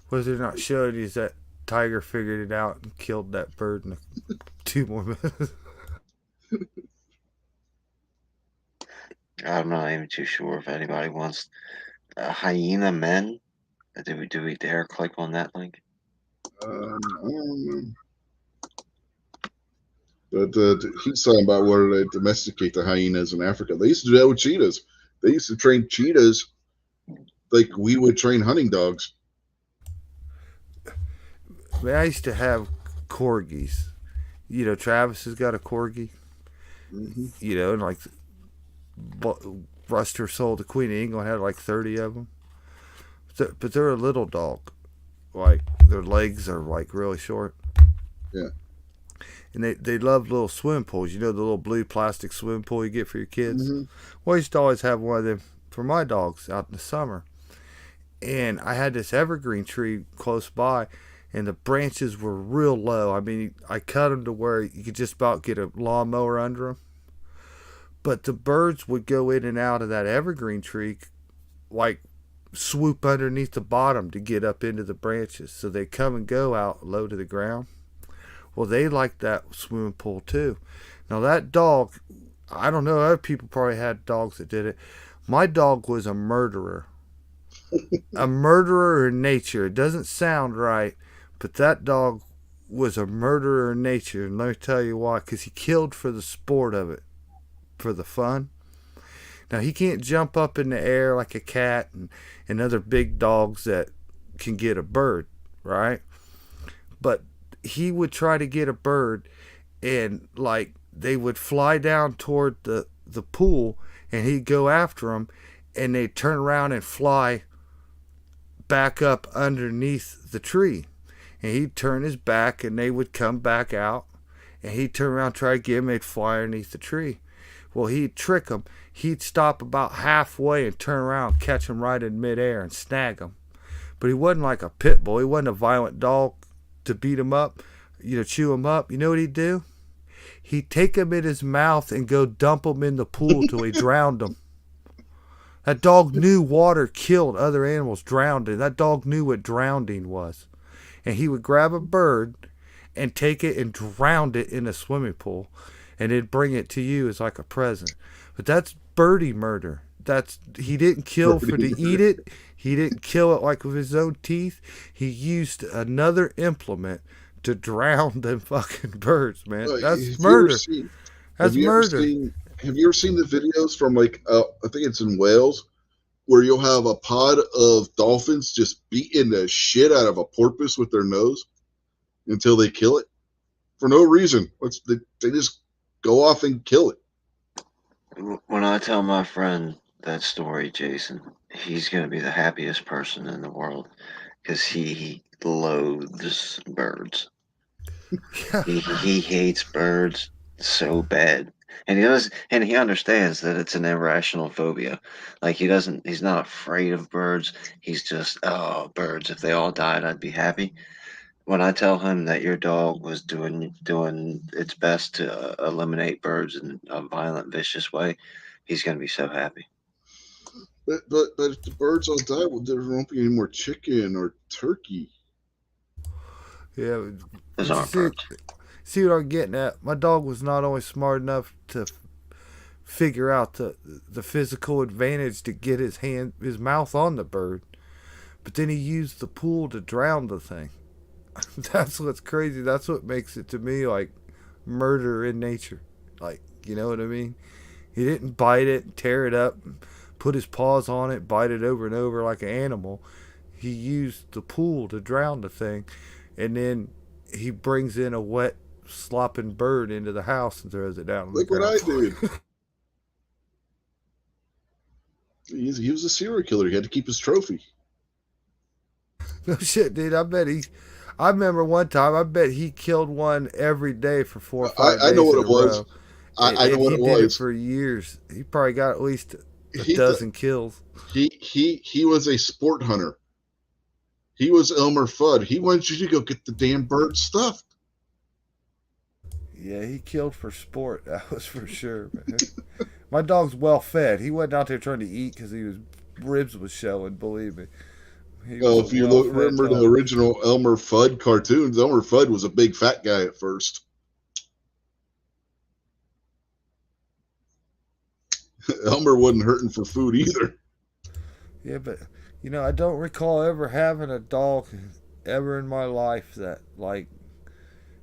what they're not showing you is that tiger figured it out and killed that bird in 2 more minutes. I'm not even too sure if anybody wants hyena men. Do we dare click on that link? I don't know. But he's talking about where they domesticate the hyenas in Africa. They used to do that with cheetahs. They used to train cheetahs like we would train hunting dogs. I mean, I used to have corgis. Travis has got a corgi. Hmm. And like Ruster sold the Queen of England had like 30 of them. But they're a little dog. Like their legs are like really short. Yeah. And they love little swim pools. The little blue plastic swim pool you get for your kids. Hmm. Well, I used to always have one of them for my dogs out in the summer. And I had this evergreen tree close by, and the branches were real low. I mean, I cut them to where you could just about get a lawnmower under them. But the birds would go in and out of that evergreen tree, like swoop underneath the bottom to get up into the branches. So they come and go out low to the ground. Well, they like that swimming pool too. Now, that dog, I don't know, other people probably had dogs that did it. My dog was a murderer. A murderer in nature. It doesn't sound right, but that dog was a murderer in nature. And let me tell you why. Because he killed for the sport of it, for the fun. Now, he can't jump up in the air like a cat and other big dogs that can get a bird, right? But he would try to get a bird, and like they would fly down toward the pool, and he'd go after them, and they'd turn around and fly back up underneath the tree. And he'd turn his back, and they would come back out, and he'd turn around, try to get them, they'd fly underneath the tree. Well, he'd trick them. He'd stop about halfway and turn around, catch them right in midair, and snag them. But he wasn't like a pit bull. He wasn't a violent dog to beat him up, chew him up. You know what he'd do? He'd take him in his mouth and go dump him in the pool till he drowned him. That dog knew water killed other animals, drowned it. That dog knew what drowning was. And he would grab a bird and take it and drown it in a swimming pool, and it'd bring it to you as like a present. But that's birdie murder. that's he didn't kill for to eat it. He didn't kill it like with his own teeth. He used another implement to drown them fucking birds, man. That's Have you ever murder. seen? Have That's you ever murder. seen? Have you ever seen the videos from like I think it's in Wales where you'll have a pod of dolphins just beating the shit out of a porpoise with their nose until they kill it for no reason. They just go off and kill it. When I tell my friend that story, Jason, he's going to be the happiest person in the world because he loathes birds. Yeah. He hates birds so bad. And he understands that it's an irrational phobia. Like he's not afraid of birds. He's just, oh, birds, if they all died, I'd be happy. When I tell him that your dog was doing its best to eliminate birds in a violent, vicious way, he's going to be so happy. But if the birds all die, well, there won't be any more chicken or turkey. Yeah. Those But you aren't birds. see what I'm getting at? My dog was not only smart enough to figure out the physical advantage to get his mouth on the bird, but then he used the pool to drown the thing. That's what's crazy. That's what makes it to me like murder in nature. Like, you know what I mean? He didn't bite it, tear it up, put his paws on it, bite it over and over like an animal. He used the pool to drown the thing, and then he brings in a wet, slopping bird into the house and throws it down on the Look what ground. I did. He was a serial killer. He had to keep his trophy. No shit, dude. I remember one time. I bet he killed one every day for 4 or 5 I know days what in it a was. row. I know And what he it did it was. for years. He probably got at least a He dozen kills. he was a sport hunter. He was Elmer Fudd. He wanted you to go get the damn bird stuffed. Yeah, he killed for sport. That was for sure, man. My dog's well fed. He wasn't out there trying to eat because ribs was showing. Believe me, he was Oh, a if you well fed remember the dog. original Elmer Fudd cartoons, Elmer Fudd was a big fat guy at first. Elmer wasn't hurting for food either. Yeah, but I don't recall ever having a dog ever in my life that like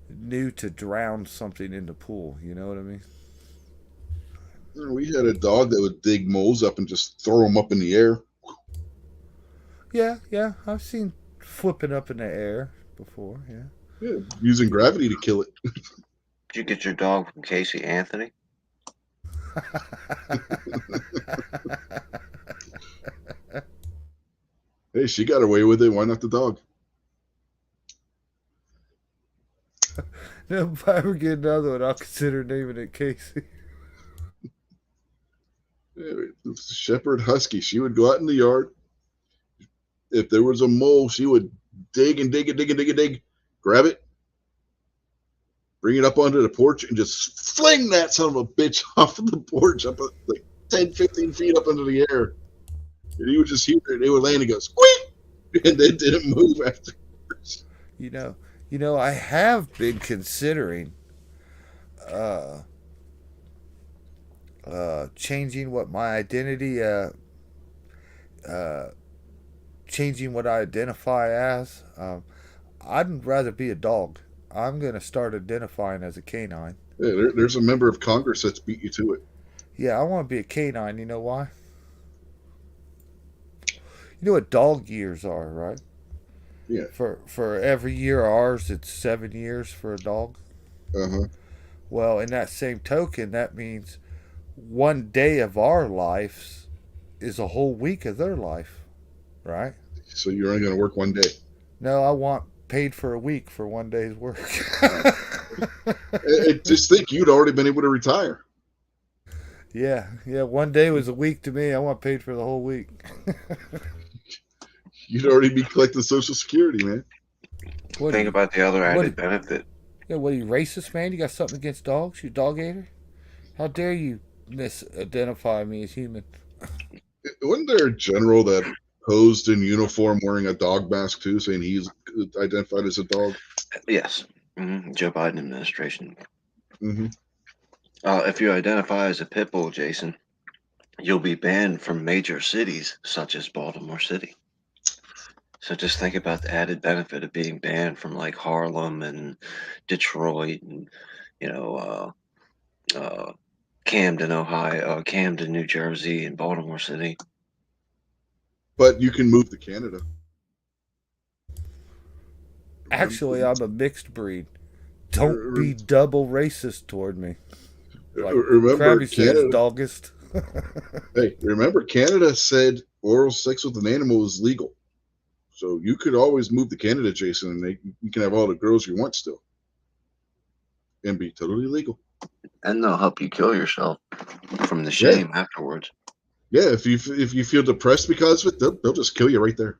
knew to drown something in the pool. You know what I mean? We had a dog that would dig moles up and just throw them up in the air. Yeah, yeah. I've seen flipping up in the air before. Yeah. Yeah, using gravity to kill it. Did you get your dog from Casey Anthony? Hey, she got away with it. Why not the dog? If I ever get another one, I'll consider naming it Casey. Yeah, Shepherd Husky. She would go out in the yard. If there was a mole, she would dig and dig and dig and dig and dig, grab it, bring it up onto the porch, and just fling that son of a bitch off of the porch up like 10, 15 feet up into the air. And he would just hear it. It would land and go squeak, and then didn't move afterwards. You know, I have been considering uh, changing what my identity, uh, changing what I identify as. I'd rather be a dog. I'm gonna start identifying as a canine. Yeah, there's a member of Congress that's beat you to it. Yeah, I want to be a canine. You know why? You know what dog years are, right? Yeah. For every year ours, it's 7 years for a dog. Uh-huh. Well, in that same token, that means one day of our lives is a whole week of their life, right? So you're only going to work one day. No, I want paid for a week for one day's work. Just think you'd already been able to retire. Yeah, one day was a week to me. I want paid for the whole week. You'd already be collecting Social Security, man. Think about the other what added benefit. Yeah, what are you, racist, man? You got something against dogs? You dog hater? How dare you misidentify me as human? Wasn't there a general that posed in uniform wearing a dog mask too, saying he's identified as a dog? Yes. Joe Biden administration. Mm-hmm. If you identify as a pit bull, Jason, you'll be banned from major cities such as Baltimore City. So just think about the added benefit of being banned from like Harlem and Detroit and you know Camden, Ohio, Camden, New Jersey, and Baltimore City. But you can move to Canada. Actually, Remember, I'm a mixed breed. Don't be double racist toward me. Like remember Krabby says, Canada. doggist. Hey, remember Canada said oral sex with an animal is legal. So you could always move to Canada, Jason, and you can have all the girls you want still, and be totally legal. And they'll help you kill yourself from the Yeah, shame afterwards. yeah. If you feel depressed because of it, they'll just kill you right there.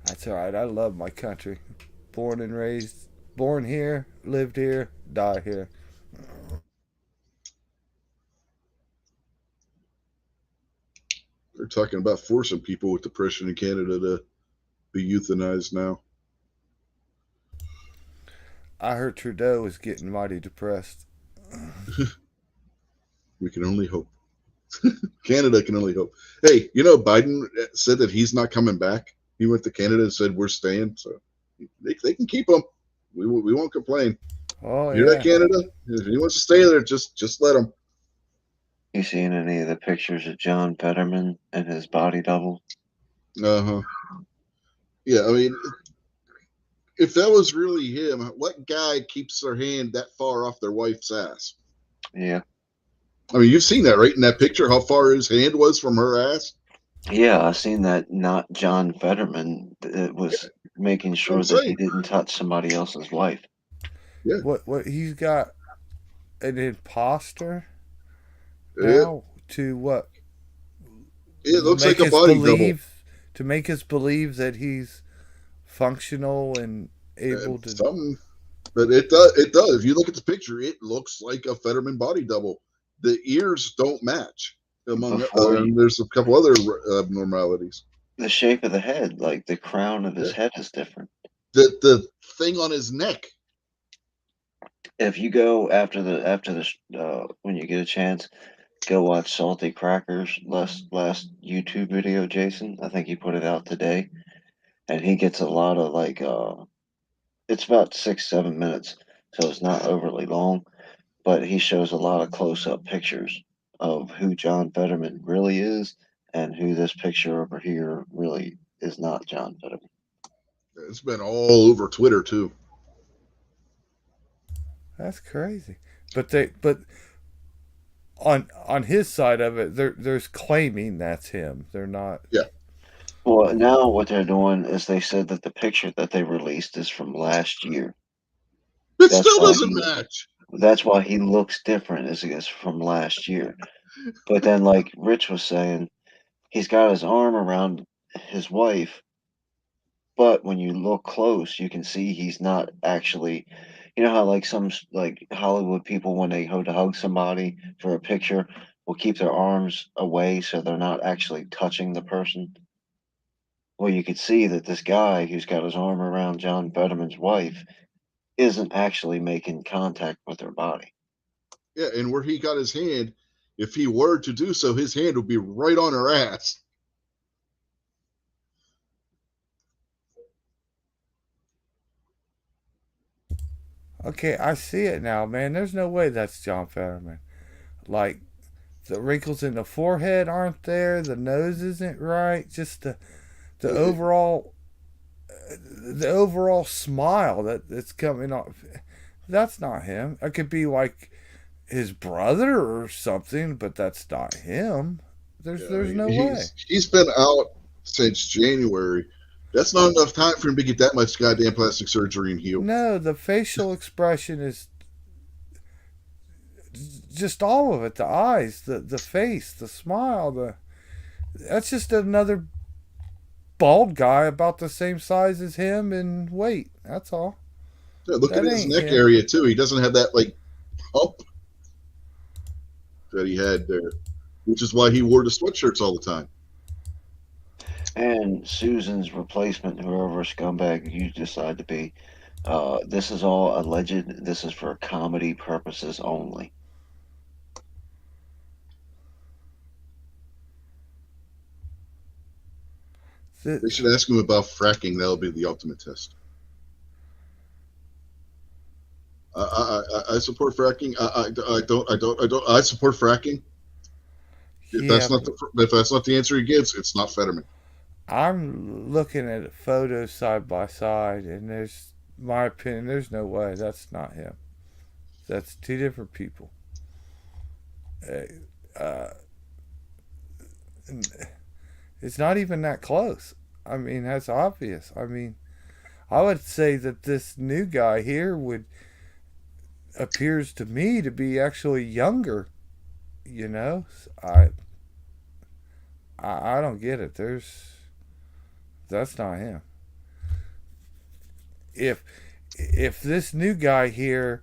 That's all right. I love my country. Born and raised, born here, lived here, die here. They're talking about forcing people with depression in Canada to be euthanized now. I heard Trudeau is getting mighty depressed. We can only hope. Canada can only hope. Hey, Biden said that he's not coming back. He went to Canada and said we're staying, so they can keep him. We won't complain. Oh You hear that, yeah. Canada? If he wants to stay there, just let him. You seen any of the pictures of John Fetterman and his body double? Uh huh. Yeah, I mean, if that was really him, what guy keeps their hand that far off their wife's ass? Yeah. I mean, you've seen that, right? In that picture, how far his hand was from her ass? Yeah, I seen that not John Fetterman. It was making I'm sure that he saying. didn't touch somebody else's wife. Yeah. What he's got an imposter It, now to what it looks like make a us body double. believe that he's functional and able to. Something. But it does. It does. If you look at the picture, it looks like a Fetterman body double. The ears don't match. Before you, There's a couple other abnormalities. the shape of the head, like the crown of his Yeah. head is different. The thing on his neck. If you go after the when you get a chance, go watch Salty Crackers last YouTube video, Jason. I think he put it out today, and he gets a lot of like it's about 6 7 minutes, so it's not overly long, but he shows a lot of close up pictures of who John Fetterman really is and who this picture over here really is not John Fetterman. It's been all over Twitter too. That's crazy. But on his side of it, there's claiming that's him. They're not. Yeah. Well, now what they're doing is they said that the picture that they released is from last year. It That's still why doesn't he match. that's why he looks different as he is from last year. But then, like Rich was saying, he's got his arm around his wife, but when you look close, you can see he's not actually. You know how like some like Hollywood people when they go to hug somebody for a picture will keep their arms away so they're not actually touching the person. Well, you could see that this guy who's got his arm around John Fetterman's wife isn't actually making contact with her body. Yeah, and where he got his hand, if he were to do so, his hand would be right on her ass. Okay, I see it now, man. There's no way that's John Fetterman. Like the wrinkles in the forehead aren't there. The nose isn't right. Just the overall the overall smile that's coming off. That's not him. It could be like his brother or something, but that's not him. Yeah, I There's mean, no way. he's been out since January. That's not enough time for him to get that much goddamn plastic surgery and heal. No, the facial expression is just all of it. The eyes, the face, the smile, the that's just another bald guy about the same size as him and weight. That's all. Yeah, look at That his ain't neck him. area too. He doesn't have that like hump that he had there, which is why he wore the sweatshirts all the time. And Susan's replacement, whoever scumbag you decide to be, This is all alleged. This is for comedy purposes only. They should ask him about fracking. That'll be the ultimate test. I support fracking. I support fracking. Yeah, but If that's not the answer he gives, it's not Fetterman. I'm looking at photos side by side, and there's my opinion. There's no way that's not him. That's two different people. Uh, it's not even that close. I mean, that's obvious. I mean, I would say that this new guy here would appears to me to be actually younger. You know, I don't get it. That's not him. If if this new guy here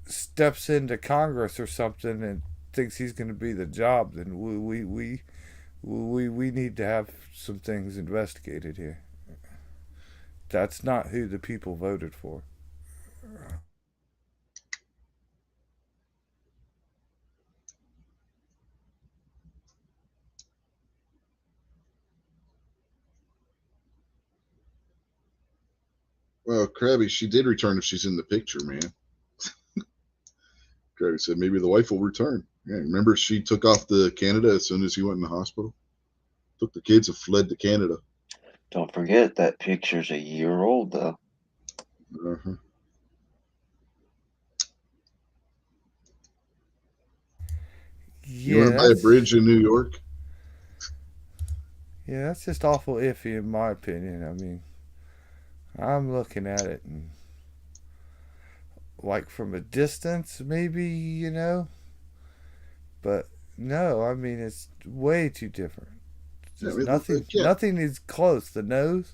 steps into Congress or something and thinks he's going to be the job, then we need to have some things investigated here. That's not who the people voted for. Well, Krabby, she did return if she's in the picture, man. Krabby said maybe the wife will return. Yeah, remember she took off to Canada as soon as he went in the hospital? Took the kids and fled to Canada. Don't forget that picture's a year old, though. Uh-huh. You Yeah, want to buy a bridge in New York? that's just awful iffy in my opinion. I mean, I'm looking at it and like from a distance, maybe but no. I mean, it's way too different. Yeah, I Just mean, yeah. nothing is close. The nose,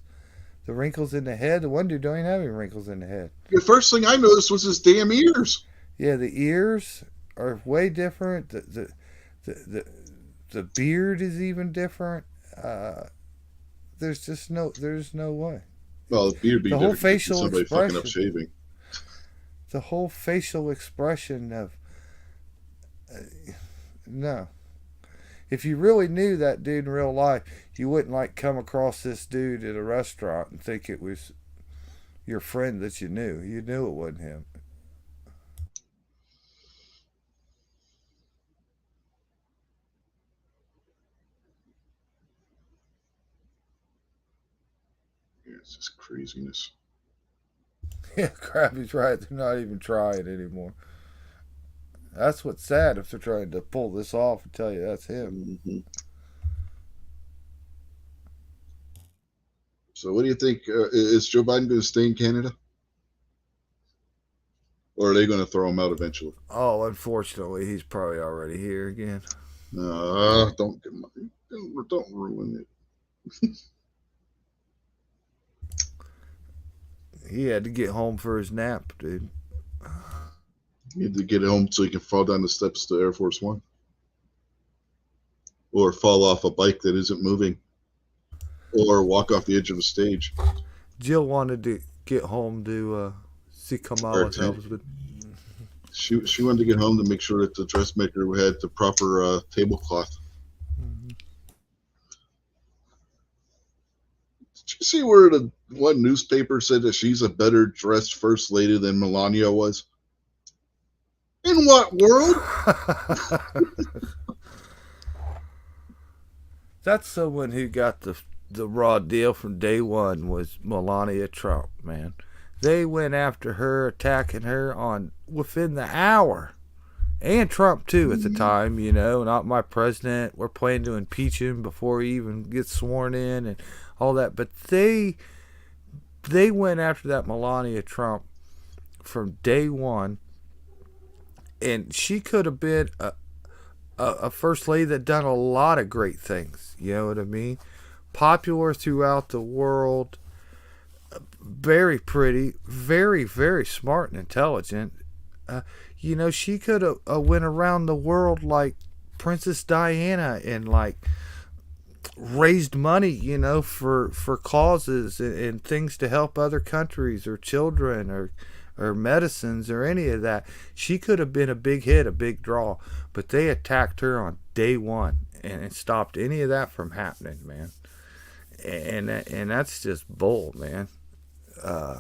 the wrinkles in the head. The one dude don't even have any wrinkles in the head. The first thing I noticed was his damn ears. Yeah, the ears are way different. The the beard is even different. Uh, there's no way. Well, the beard being The whole different could be facial somebody fucking up expression, shaving. the whole facial expression of no. If you really knew that dude in real life, you wouldn't like come across this dude at a restaurant and think it was your friend that you knew. You knew it wasn't him. Yeah, it's just craziness. Yeah, Krabby's right. They're not even trying anymore. That's what's sad if they're trying to pull this off and tell you that's him. Mm-hmm. So, what do you think? Is Joe Biden going to stay in Canada, or are they going to throw him out eventually? Oh, unfortunately, he's probably already here again. Don't get my, don't ruin it. He had to get home for his nap, dude. He had to get home so he can fall down the steps to Air Force One, or fall off a bike that isn't moving, or walk off the edge of a stage. Jill wanted to get home to see Kamala's husband. She wanted to get home to make sure that the dressmaker had the proper tablecloth. Mm-hmm. Did you see where the one newspaper said that she's a better dressed first lady than Melania was? In what world? That's someone who got the raw deal from day one was Melania Trump, man. They went after her, attacking her on within the hour. And Trump too at the time, not my president. We're planning to impeach him before he even gets sworn in and all that. But they went after that Melania Trump from day one, and she could have been a first lady that done a lot of great things. You know what I mean? Popular throughout the world, very pretty, very very smart and intelligent. She could have went around the world like Princess Diana and like raised money, for causes and things to help other countries or children or medicines or any of that. She could have been a big hit, a big draw, but they attacked her on day one and stopped any of that from happening, man. And that's just bull, man. Uh,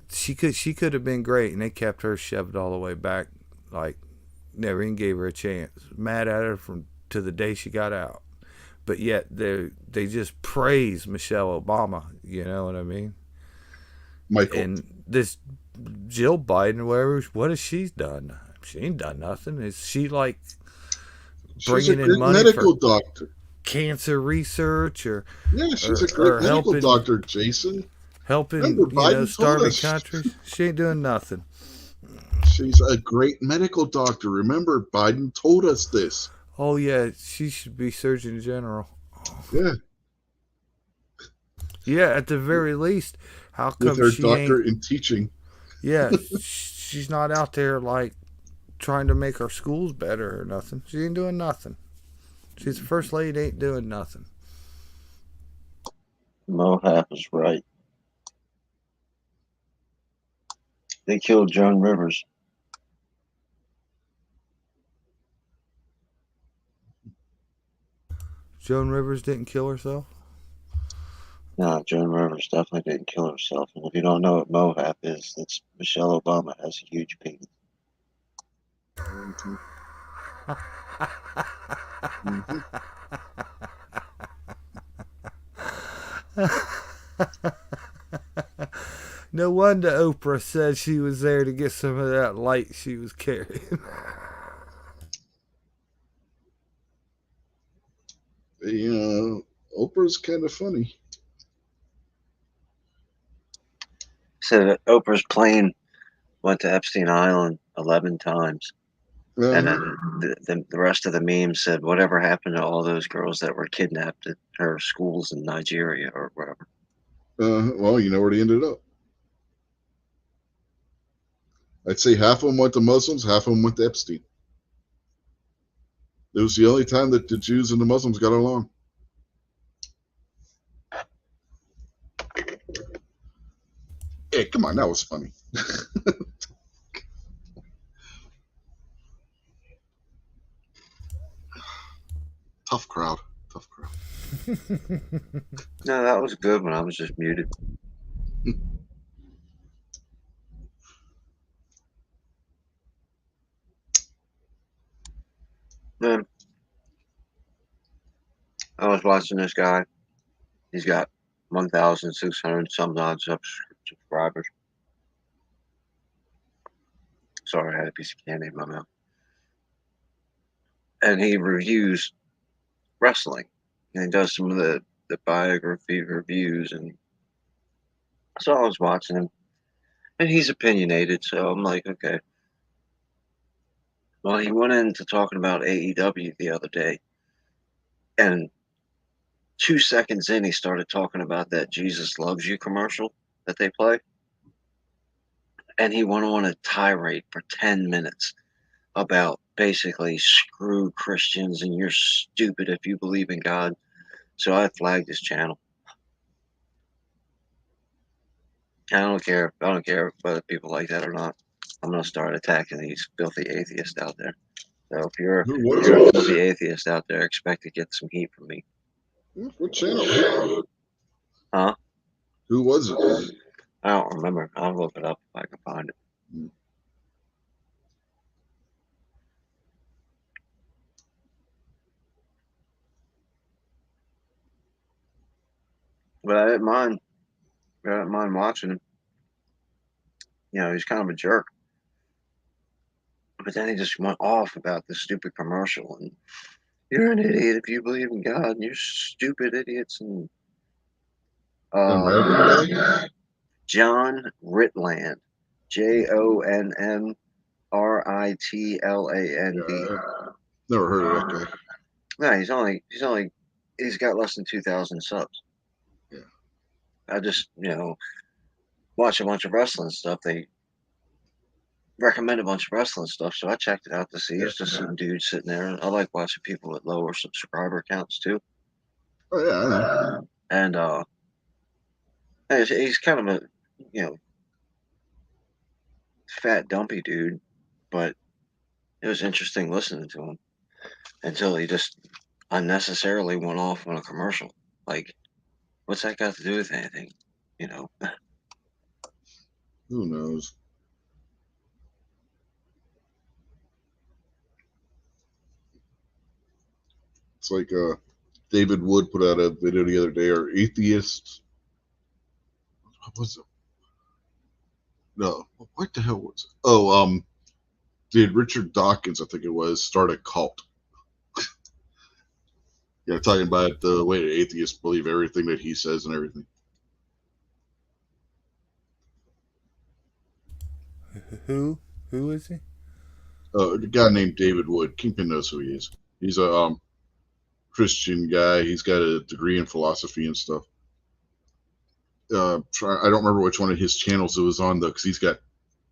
she could have been great, and they kept her shoved all the way back, like never even gave her a chance. Mad at her from to the day she got out, but yet they just praise Michelle Obama. You know what I mean? Michael. And this Jill Biden, whatever, what has she done? She ain't done nothing. Is she like She's a bringing in great money for medical doctor. cancer research Yeah, she's or, a great or medical helping doctor, Jason. helping Remember, Biden told starving us countries? She ain't doing nothing. she's a great medical doctor. Remember, Biden told us this. Oh yeah, she should be Surgeon General. Yeah, Yeah, at the very least, how with come her she ain't? doctorate in teaching. Yeah, she's not out there like trying to make our schools better or nothing. She ain't doing nothing. She's the first lady, ain't doing nothing. Mohap is right. They killed Joan Rivers. Joan Rivers didn't kill herself. No, Joan Rivers definitely didn't kill herself. And if you don't know what Mohap is, it's Michelle Obama has a huge penis. Mhm. Mhm. No wonder Oprah said she was there to get some of that light she was carrying. Oprah's kind of funny. Said that Oprah's plane went to Epstein Island 11 times. And Uh, then the rest of the meme said, whatever happened to all those girls that were kidnapped at her schools in Nigeria or wherever? well, you know where they ended up. I'd say half of them went to Muslims, half of them went to Epstein. It was the only time that the Jews and the Muslims got along. Hey, come on, that was funny. Tough crowd. Tough crowd. No, that was a good one. I was just muted. Man, I was watching this guy. He's got 1,600 some odd subscribers. Sorry, I had a piece of candy in my mouth. And he reviews wrestling. And he does some of the biography reviews. And so I was watching him. And he's opinionated. So I'm like, okay. Well, he went into talking about AEW the other day. And 2 seconds in, he started talking about that Jesus Loves You commercial that they play. And he went on a tirade for 10 minutes about basically screw Christians and you're stupid if you believe in God. So I flagged his channel. I don't care. I don't care whether people like that or not. I'm gonna start attacking these filthy atheists out there. So if you're Who was a it? filthy atheist out there, expect to get some heat from me. What channel? Huh? Who was it? I don't remember. I'll look it up if I can find it. Hmm. But I didn't mind. I didn't mind watching him. You know, he's kind of a jerk. But then he just went off about the stupid commercial and you're an idiot if you believe in God and you're stupid idiots and An American guy? John Ritland. JONNRITLAND. Yeah, never heard of that guy. No, he's got less than 2,000 subs. Yeah. I just, watch a bunch of wrestling stuff. They recommend a bunch of wrestling stuff, so I checked it out to see. It's just some dude sitting there. I like watching people with lower subscriber counts too. Oh yeah, I know. And he's kind of a, you know, fat, dumpy dude, but it was interesting listening to him until he just unnecessarily went off on a commercial. Like, what's that got to do with anything? You know? Who knows? It's like David Wood put out a video the other day. Are atheists? What was it? No, what the hell was it? Oh, did Richard Dawkins, I think it was, start a cult? Yeah, talking about the way that atheists believe everything that he says and everything. Who? Who is he? A guy named David Wood. Kingpin knows who he is. He's a Christian guy. He's got a degree in philosophy and stuff. I don't remember which one of his channels it was on though, because he's got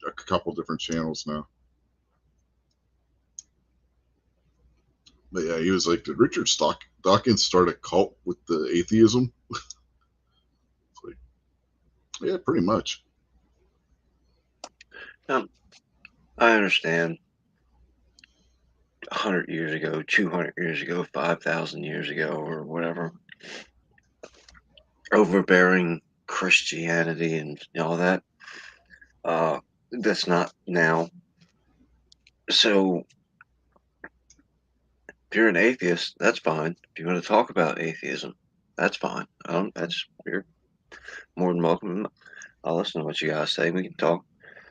a couple different channels now. But yeah, he was like, did Richard Dawkins start a cult with the atheism? Like, yeah, pretty much. I understand 100 years ago, 200 years ago, 5,000 years ago, or whatever, overbearing Christianity and all that. That's not now. So if you're an atheist, that's fine. If you want to talk about atheism, that's fine. You're more than welcome. I'll listen to what you guys say. We can talk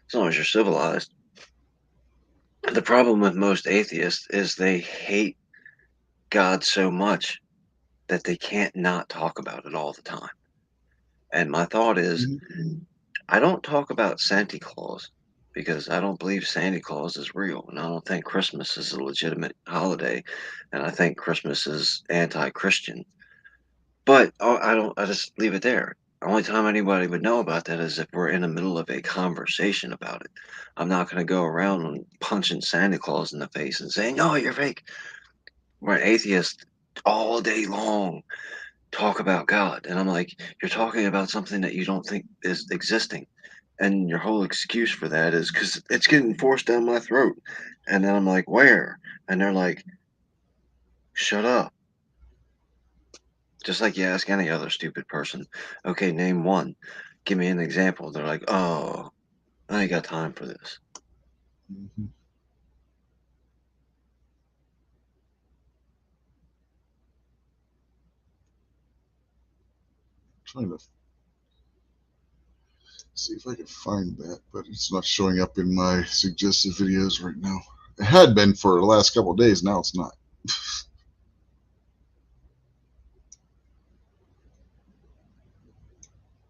as long as you're civilized. The problem with most atheists is they hate God so much that they can't not talk about it all the time. And my thought is, I don't talk about Santa Claus because I don't believe Santa Claus is real, and I don't think Christmas is a legitimate holiday, and I think Christmas is anti-Christian. But I don't. I just leave it there. The only time anybody would know about that is if we're in the middle of a conversation about it. I'm not going to go around and punching Santa Claus in the face and saying, "No, you're fake." We're an atheist all day long talk about God. And I'm like, you're talking about something that you don't think is existing. And your whole excuse for that is because it's getting forced down my throat. And then I'm like, where? And they're like, shut up. Just like you ask any other stupid person, okay, name one. Give me an example. They're like, oh, I ain't got time for this. Mm-hmm. Trying to see if I can find that, but it's not showing up in my suggested videos right now. It had been for the last couple of days. Now it's not.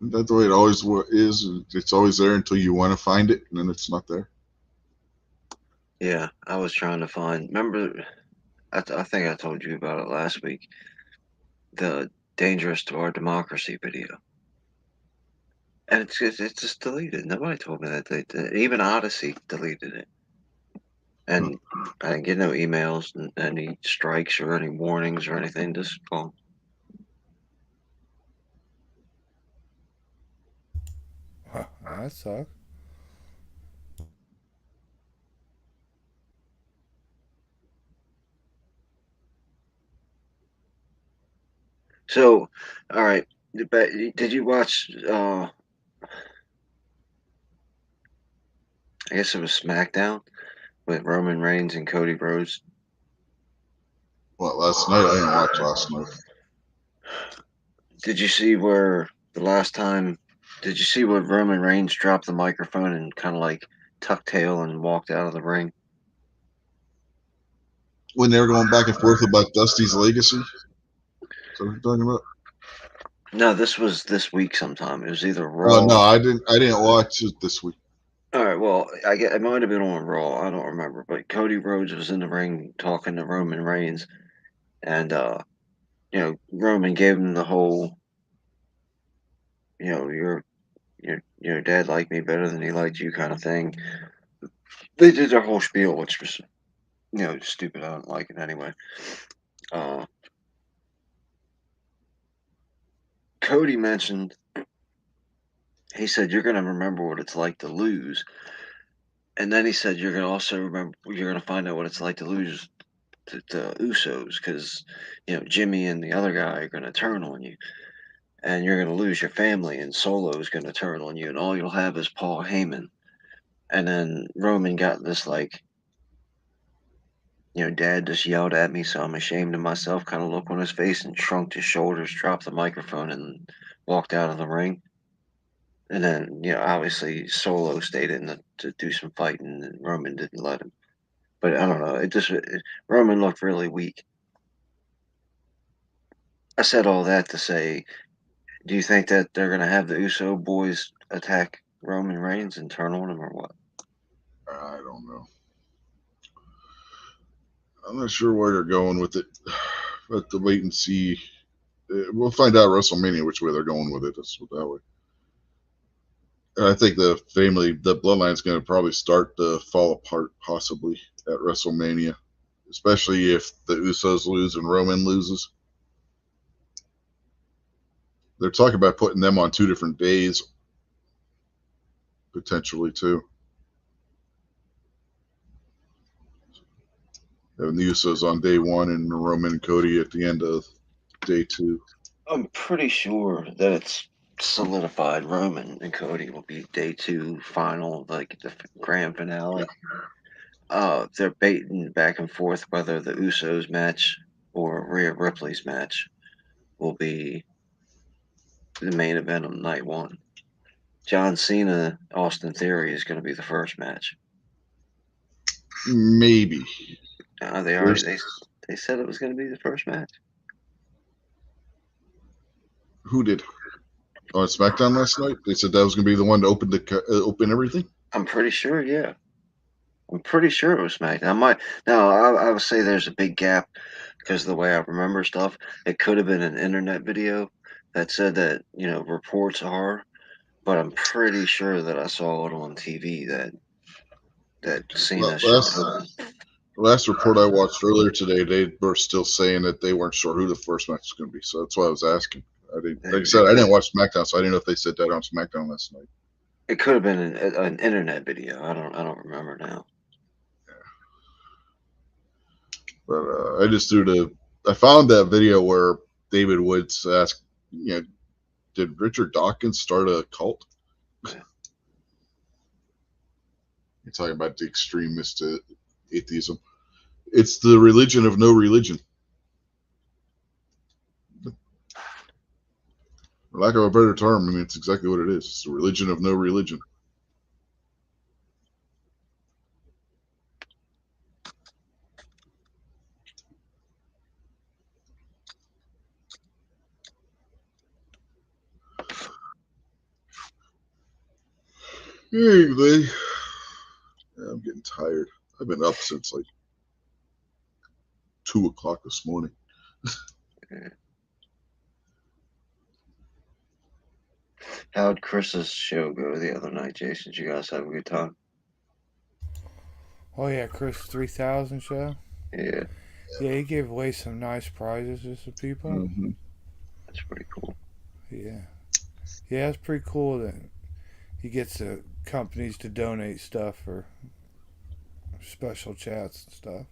That's the way it always is. It's always there until you want to find it, and then it's not there. Yeah, I was trying to find. Remember, I think I told you about it last week. The dangerous to our democracy video. And it's just deleted. Nobody told me that even Odyssey deleted it. Huh. And I didn't get no emails, any strikes or any warnings or anything. Just gone. Huh, that sucks. So, all right. But did you watch? I guess it was SmackDown with Roman Reigns and Cody Rhodes. What, last night? I didn't watch last night. Did you see where the last time? Did you see where Roman Reigns dropped the microphone and kind of like tucked tail and walked out of the ring? When they were going back and forth about Dusty's legacy? So what you're talking about? No, this was this week sometime. It was either Oh no, Raw. I didn't. I didn't watch it this week. All right, well, it might have been on Raw. I don't remember, but Cody Rhodes was in the ring talking to Roman Reigns, and Roman gave him the whole, your dad liked me better than he liked you kind of thing. They did their whole spiel, which was stupid. I don't like it anyway. Uh, Cody mentioned, he said, you're going to remember what it's like to lose. And then he said, you're going to also remember, you're going to find out what it's like to lose to Usos because, Jimmy and the other guy are going to turn on you. And you're going to lose your family, and Solo is going to turn on you, and all you'll have is Paul Heyman. And then Roman got this, like, Dad just yelled at me, so I'm ashamed of myself kind of look on his face and shrugged his shoulders, dropped the microphone, and walked out of the ring. And then, obviously Solo stayed in to do some fighting, and Roman didn't let him. But I don't know. Roman looked really weak. I said all that to say, do you think that they're going to have the Uso boys attack Roman Reigns and turn on him or what? I don't know. I'm not sure where they're going with it. But to wait and see. We'll find out at WrestleMania which way they're going with it. Let's put it that way. And I think the bloodline is going to probably start to fall apart possibly at WrestleMania, especially if the Usos lose and Roman loses. They're talking about putting them on 2 different days, potentially too. Having the Usos on day 1 and Roman and Cody at the end of day 2. I'm pretty sure that it's solidified. Roman and Cody will be day 2 final, like the grand finale. They're baiting back and forth whether the Usos match or Rhea Ripley's match will be the main event on night 1. John Cena, Austin Theory is going to be the first match. Maybe. They said it was going to be the first match. Who did? On SmackDown last night, they said that was going to be the one to open everything. I'm pretty sure, yeah. I'm pretty sure it was SmackDown. I would say there's a big gap because of the way I remember stuff. It could have been an internet video that said that, reports are, but I'm pretty sure that I saw it on TV that Cena Last report I watched earlier today, they were still saying that they weren't sure who the first match was going to be. So that's why I was asking. I didn't watch SmackDown, so I didn't know if they said that on SmackDown last night. It could have been an internet video. I don't remember now. Yeah. But I found that video where David Woods asked, did Richard Dawkins start a cult? Yeah. You're talking about the extremist atheism. It's the religion of no religion. For lack of a better term, I mean, it's exactly what it is. It's the religion of no religion. Anyway, I'm getting tired. I've been up since like 2 o'clock this morning. How'd Chris's show go the other night, Jason? Did you guys have a good time? Oh yeah, Chris 3000 show. Yeah. Yeah, he gave away some nice prizes to some people. Mm-hmm. That's pretty cool. Yeah, it's pretty cool that he gets the companies to donate stuff for special chats and stuff.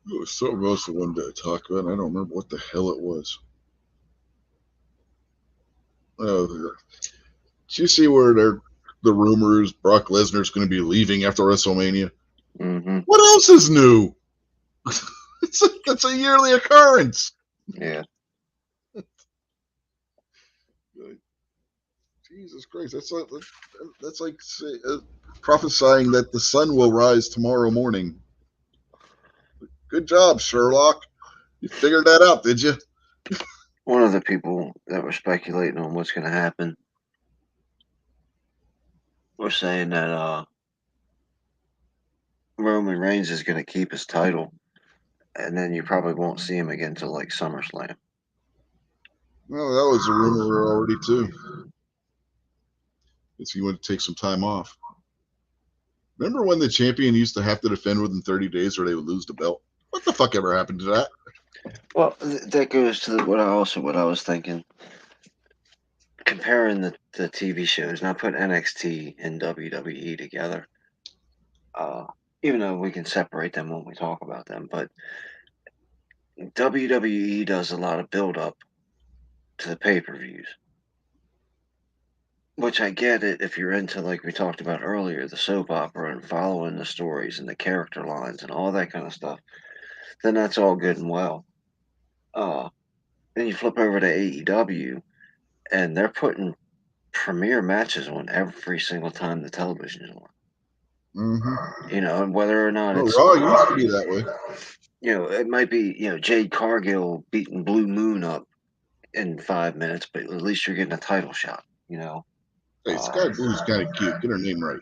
It was something else I wanted to talk about. And I don't remember what the hell it was. Did you see where the rumors Brock Lesnar's going to be leaving after WrestleMania? Mm-hmm. What else is new? That's a yearly occurrence. Yeah. Jesus Christ, that's like prophesying that the sun will rise tomorrow morning. Good job, Sherlock. You figured that out, did you? One of the people that were speculating on what's going to happen were saying that Roman Reigns is going to keep his title, and then you probably won't see him again until like SummerSlam. Well, that was a rumor already too. If he wanted to take some time off. Remember when the champion used to have to defend within 30 days or they would lose the belt? What the fuck ever happened to that? Well, that goes to what I was thinking. Comparing the TV shows, not putting NXT and WWE together. Uh, Even though we can separate them when we talk about them, but WWE does a lot of build up to the pay per views. Which I get it if you're into, like we talked about earlier, the soap opera and following the stories and the character lines and all that kind of stuff, then that's all good and well. Uh, then you flip over to AEW, and they're putting premier matches on every single time the television is on. Mm-hmm. And whether or not Oh, it's, Raw used to be that way. it might be, Jade Cargill beating Blue Moon up in 5 minutes, but at least you're getting a title shot. Hey, Sky Blue's kind of cute. Get her name right.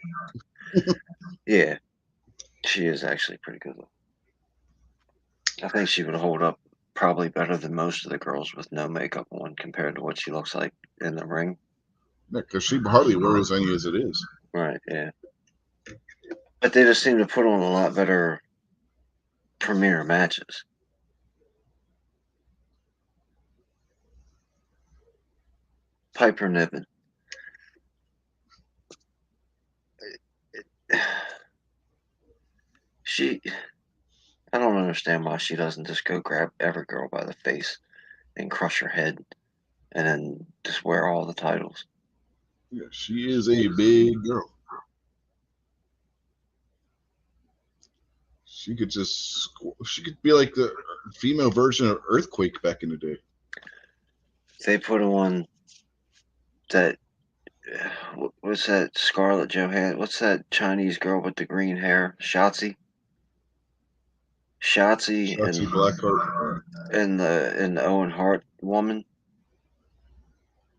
Yeah, she is actually pretty good. I think she would hold up probably better than most of the girls with no makeup on compared to what she looks like in the ring. Because she hardly wears any as it is. Right, yeah. But they just seem to put on a lot better premier matches. Piper Niven. She, I don't understand why she doesn't just go grab every girl by the face and crush her head and then just wear all the titles. Yeah, she is a big girl. She could be like the female version of Earthquake back in the day. They put on that, what's that Scarlett Johansson? What's that Chinese girl with the green hair? Shotzi? Shotzi Shotzi Blackheart. and the Owen Hart woman.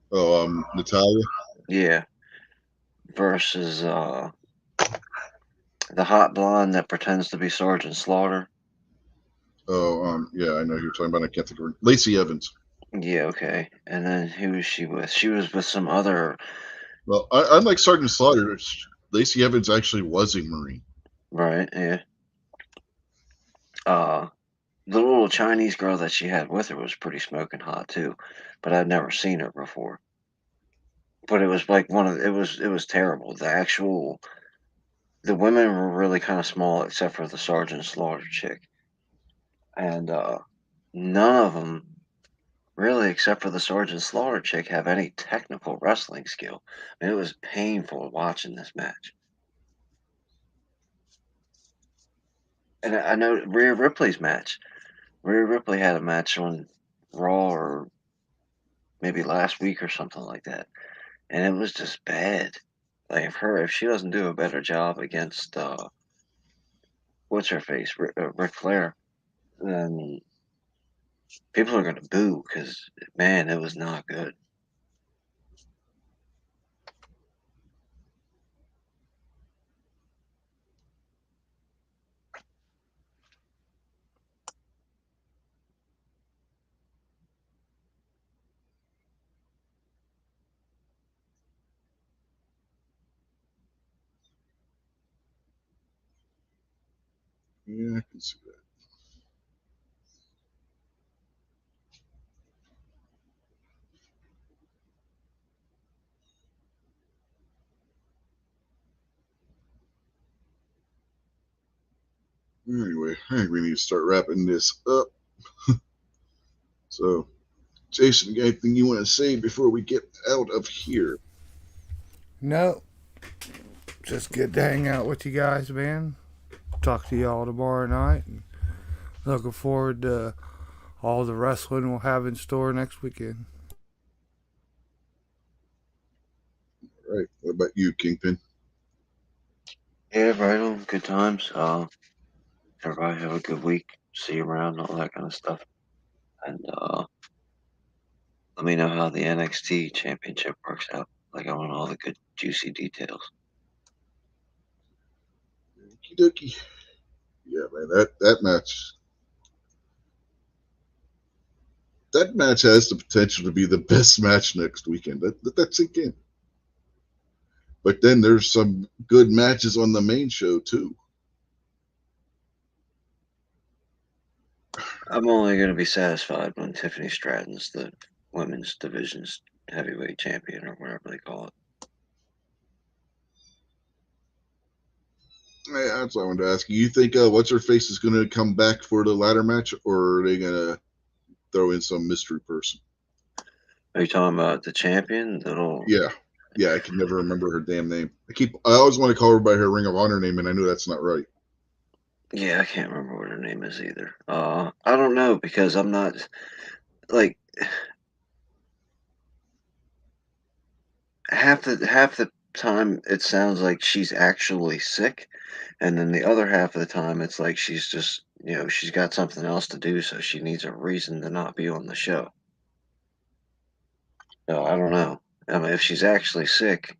Oh, Natalia. Yeah. Versus the hot blonde that pretends to be Sergeant Slaughter. Oh, yeah, I know who you're talking about. I can't think of her. Lacey Evans. Yeah, okay. And then who was she with? She was with some other. Well, unlike Sergeant Slaughter, Lacey Evans actually was a Marine. Right, yeah. The little Chinese girl that she had with her was pretty smoking hot too, but I'd never seen her before. But it was like it was terrible. The women were really kind of small except for the Sergeant Slaughter chick, and none of them really, except for the Sergeant Slaughter chick, have any technical wrestling skill. I mean, it was painful watching this match. And I know Rhea Ripley's match. Rhea Ripley had a match on Raw or maybe last week or something like that, and it was just bad. Like if she doesn't do a better job against what's her face, Ric Flair, then people are gonna boo because man, it was not good. Yeah, I can see that. Anyway, I think we need to start wrapping this up. So, Jason, you got anything you want to say before we get out of here? No, just good to hang out with you guys, man. Talk to y'all tomorrow night. And looking forward to all the wrestling we'll have in store next weekend. All right. What about you, Kingpin? Yeah, right on. Good times. Everybody have a good week. See you around, all that kind of stuff. And let me know how the NXT championship works out. Like I want all the good juicy details. Okie dokie. Yeah, man, that match has the potential to be the best match next weekend. Let that sink in. But then there's some good matches on the main show too. I'm only going to be satisfied when Tiffany Stratton's the women's division's heavyweight champion or whatever they call it. Yeah, that's what I wanted to ask you. You think what's her face is going to come back for the ladder match, or are they going to throw in some mystery person? Are you talking about the champion? Yeah, I can never remember her damn name. I always want to call her by her Ring of Honor name, and I know that's not right. Yeah, I can't remember what her name is either. I don't know because I'm not like half the time it sounds like she's actually sick, and then the other half of the time it's like she's just she's got something else to do, so she needs a reason to not be on the show. So I don't know. I mean, if she's actually sick,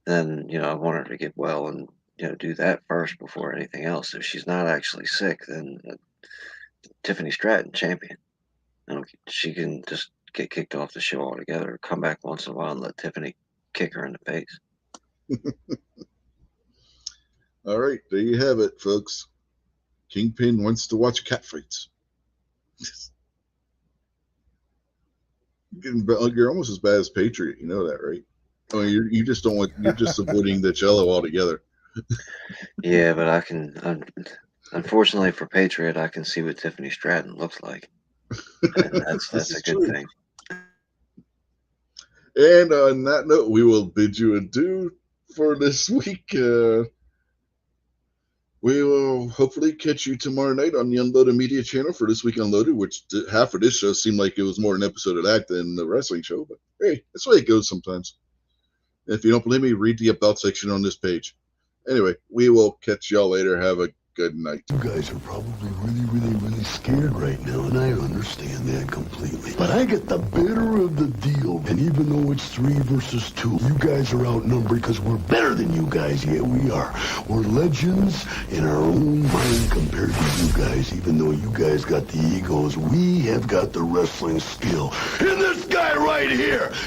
then I want her to get well and do that first before anything else. If she's not actually sick, then Tiffany Stratton champion. She can just get kicked off the show altogether. Come back once in a while and let Tiffany kick her in the face. All right, there you have it, folks. Kingpin wants to watch catfights. You're almost as bad as Patriot. You know that, right? I mean, you just don't want. You're just avoiding the Jello altogether. Yeah, but I can. Unfortunately for Patriot, I can see what Tiffany Stratton looks like, and that's a good thing. And on that note, we will bid you adieu for this week. We will hopefully catch you tomorrow night on the Unloaded Media channel for This Week Unloaded, which half of this show seemed like it was more an episode of that than the wrestling show. But hey, that's the way it goes sometimes. If you don't believe me, read the About section on this page. Anyway, we will catch y'all later. Have a good night. You guys are probably really scared right now, and I understand that completely. But I get the better of the deal, and even though it's 3 versus 2, you guys are outnumbered because we're better than you guys. Yeah, we are. We're legends in our own mind compared to you guys. Even though you guys got the egos, we have got the wrestling skill. And this guy right here